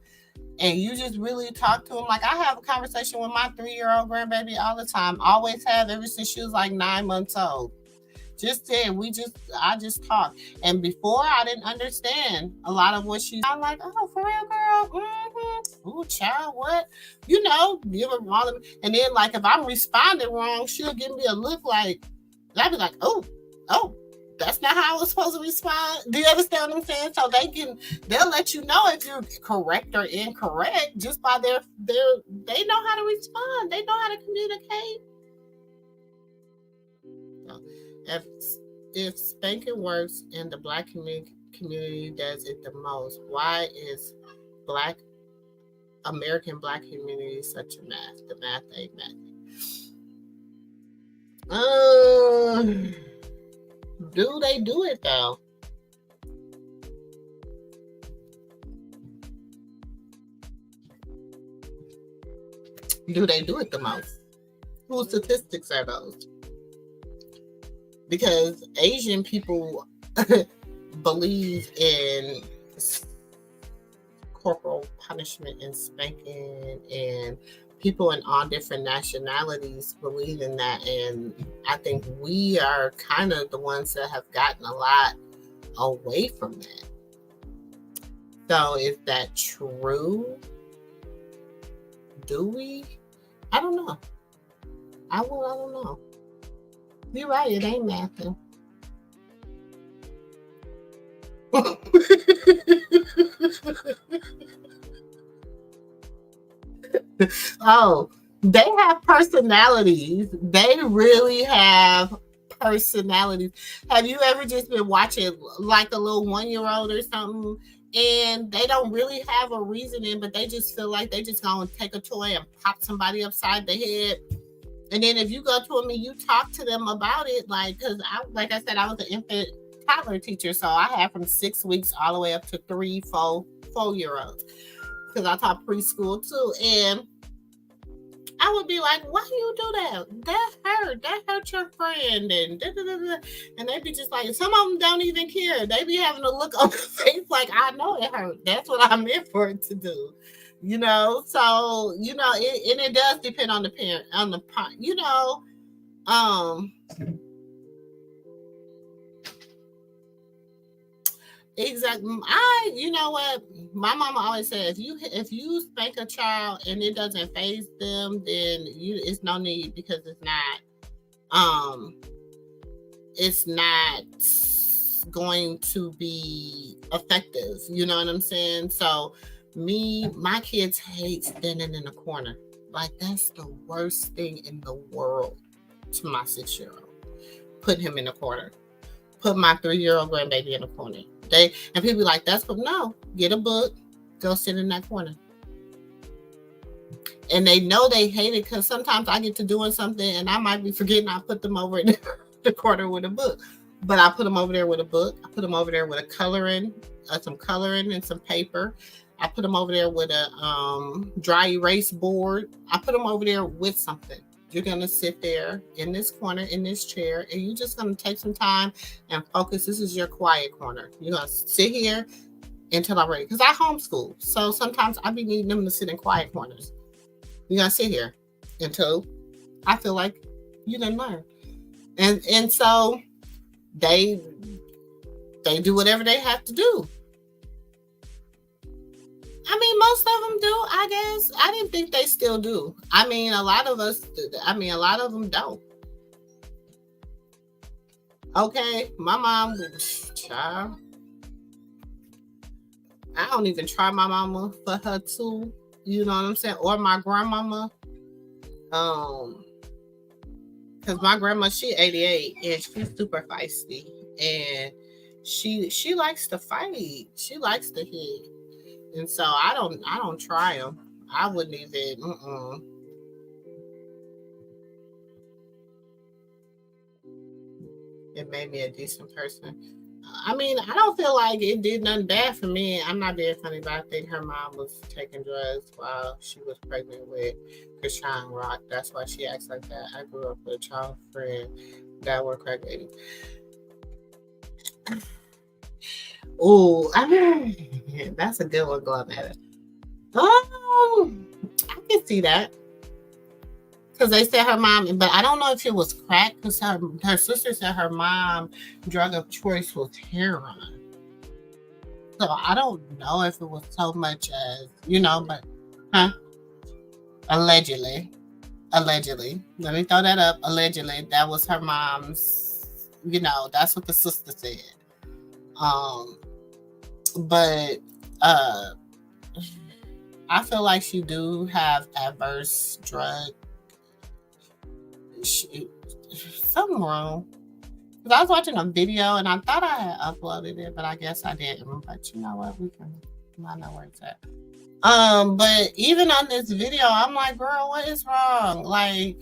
and you just really talk to them, like I have a conversation with my 3-year-old grandbaby all the time. Always have, ever since she was like 9 months old. Just said, I just talk. And before, I didn't understand a lot of what I'm like, oh, for real, girl? Mm-hmm. Ooh, child, what? You know, give her all of, and then, like, if I'm responding wrong, she'll give me a look like, I'd be like, oh, That's not how I was supposed to respond. Do you understand what I'm saying? So they'll let you know if you're correct or incorrect just by they know how to respond. They know how to communicate. So if spanking works and the Black community does it the most, why is American Black community such a mess? The math ain't math. Do they do it though? Do they do it the most? Whose statistics are those? Because Asian people believe in corporal punishment and spanking, and people in all different nationalities believe in that, and I think we are kind of the ones that have gotten a lot away from that. So is that true? Do we? I don't know. I don't know. You're right, it ain't nothing. Oh, they have personalities. They really have personalities. Have you ever just been watching like a little 1-year-old or something, and they don't really have a reasoning, but they just feel like they just gonna take a toy and pop somebody upside the head? And then if you go to them and you talk to them about it, because like I said, I was an infant toddler teacher, so I had from 6 weeks all the way up to 3, 4-year-olds, because I taught preschool too. And I would be like, why do you do that? That hurt your friend, and and they'd be just like, some of them don't even care. They be having a look on their face like, I know it hurt. That's what I meant for it to do. So it does depend on the parent, on the part, exactly. You know what? My mama always said, if you spank a child and it doesn't faze them, then it's no need, because it's not going to be effective. You know what I'm saying? So my kids hate standing in a corner. Like, that's the worst thing in the world to my 6-year-old. Put him in a corner. Put my 3-year-old grandbaby in a corner. And people be like, that's cool. No, get a book, go sit in that corner. And they know they hate it, because sometimes I get to doing something and I might be forgetting I put them over in the corner with a book. But I put them over there with a book. I put them over there with some coloring and some paper. I put them over there with a dry erase board. I put them over there with something. You're going to sit there in this corner, in this chair, and you're just going to take some time and focus. This is your quiet corner. You're going to sit here until I'm ready. Because I homeschool. So sometimes I be needing them to sit in quiet corners. You're going to sit here until I feel like you didn't learn. And so they do whatever they have to do. I mean, most of them do, I guess. I didn't think they still do. I mean, a lot of them don't. Okay, my mom, child. I don't even try my mama for her too. You know what I'm saying? Or my grandmama. Because my grandma, she 88 and she's super feisty. And she likes to fight. She likes to hit. And so I don't try them. I wouldn't even. It made me a decent person. I mean, I don't feel like it did nothing bad for me. I'm not being funny, but I think her mom was taking drugs while she was pregnant with Krishan Rock. That's why she acts like that. I grew up with a child friend that were crackbaby. Oh, that's a good one going at it. I can see that. Because they said her mom, but I don't know if it was crack, because her sister said her mom drug of choice was heroin. So I don't know if it was so much as, but, Allegedly. Let me throw that up. Allegedly, that was her mom's You know, that's what the sister said. But I feel like she do have adverse drug. Something wrong. Because I was watching a video and I thought I had uploaded it, but I guess I didn't. But you know what? We can find out where it's at. But even on this video, I'm like, girl, what is wrong? Like,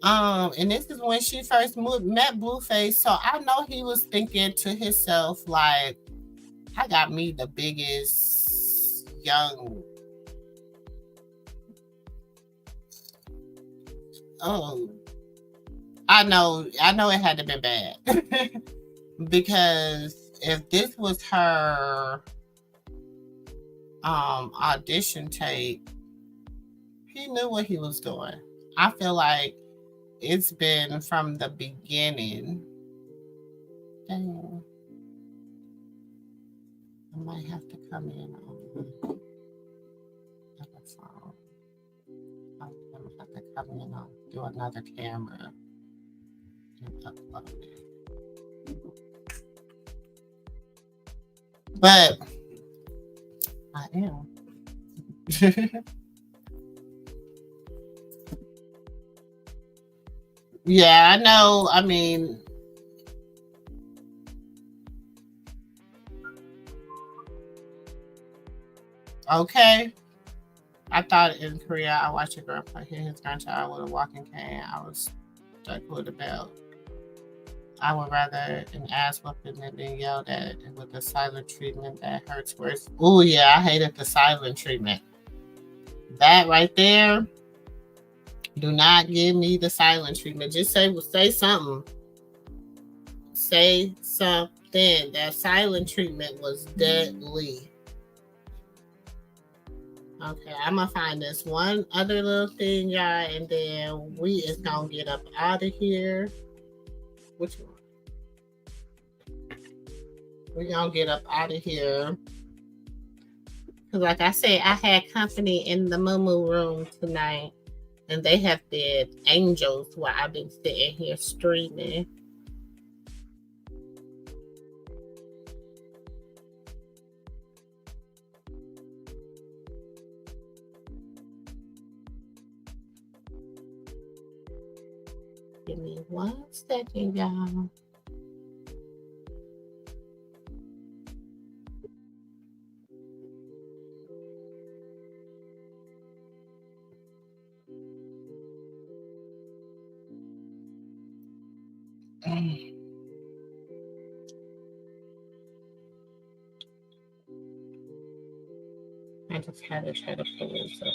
and this is when she first met Blueface, so I know he was thinking to himself, like, I got me the biggest young. I know it had to be bad. Because if this was her audition tape, he knew what he was doing. I feel like it's been from the beginning. Dang. I might have to come in on the phone. I'm gonna have to come in on do another camera and upload it. But I am. Yeah, I know. I mean, okay. I thought in Korea, I watched a girl hit his grandchild with a walking cane. I was stuck with a belt. I would rather an ass whooping than being yelled at with the silent treatment that hurts worse. Oh yeah, I hated the silent treatment. That right there. Do not give me the silent treatment. Just say something. Say something. That silent treatment was deadly. Okay, I'm gonna find this one other little thing, y'all, and then we is gonna get up out of here. Which one? We're gonna get up out of here. Because like I said, I had company in the Moo room tonight. And they have been angels while I've been sitting here streaming. Give me 1 second, y'all. I just had to try to pull this up.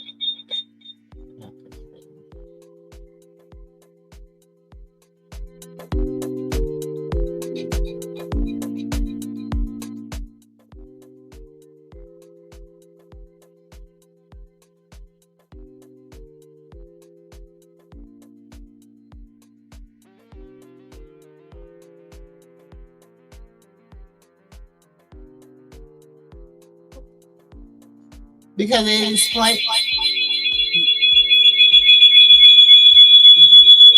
Because it explains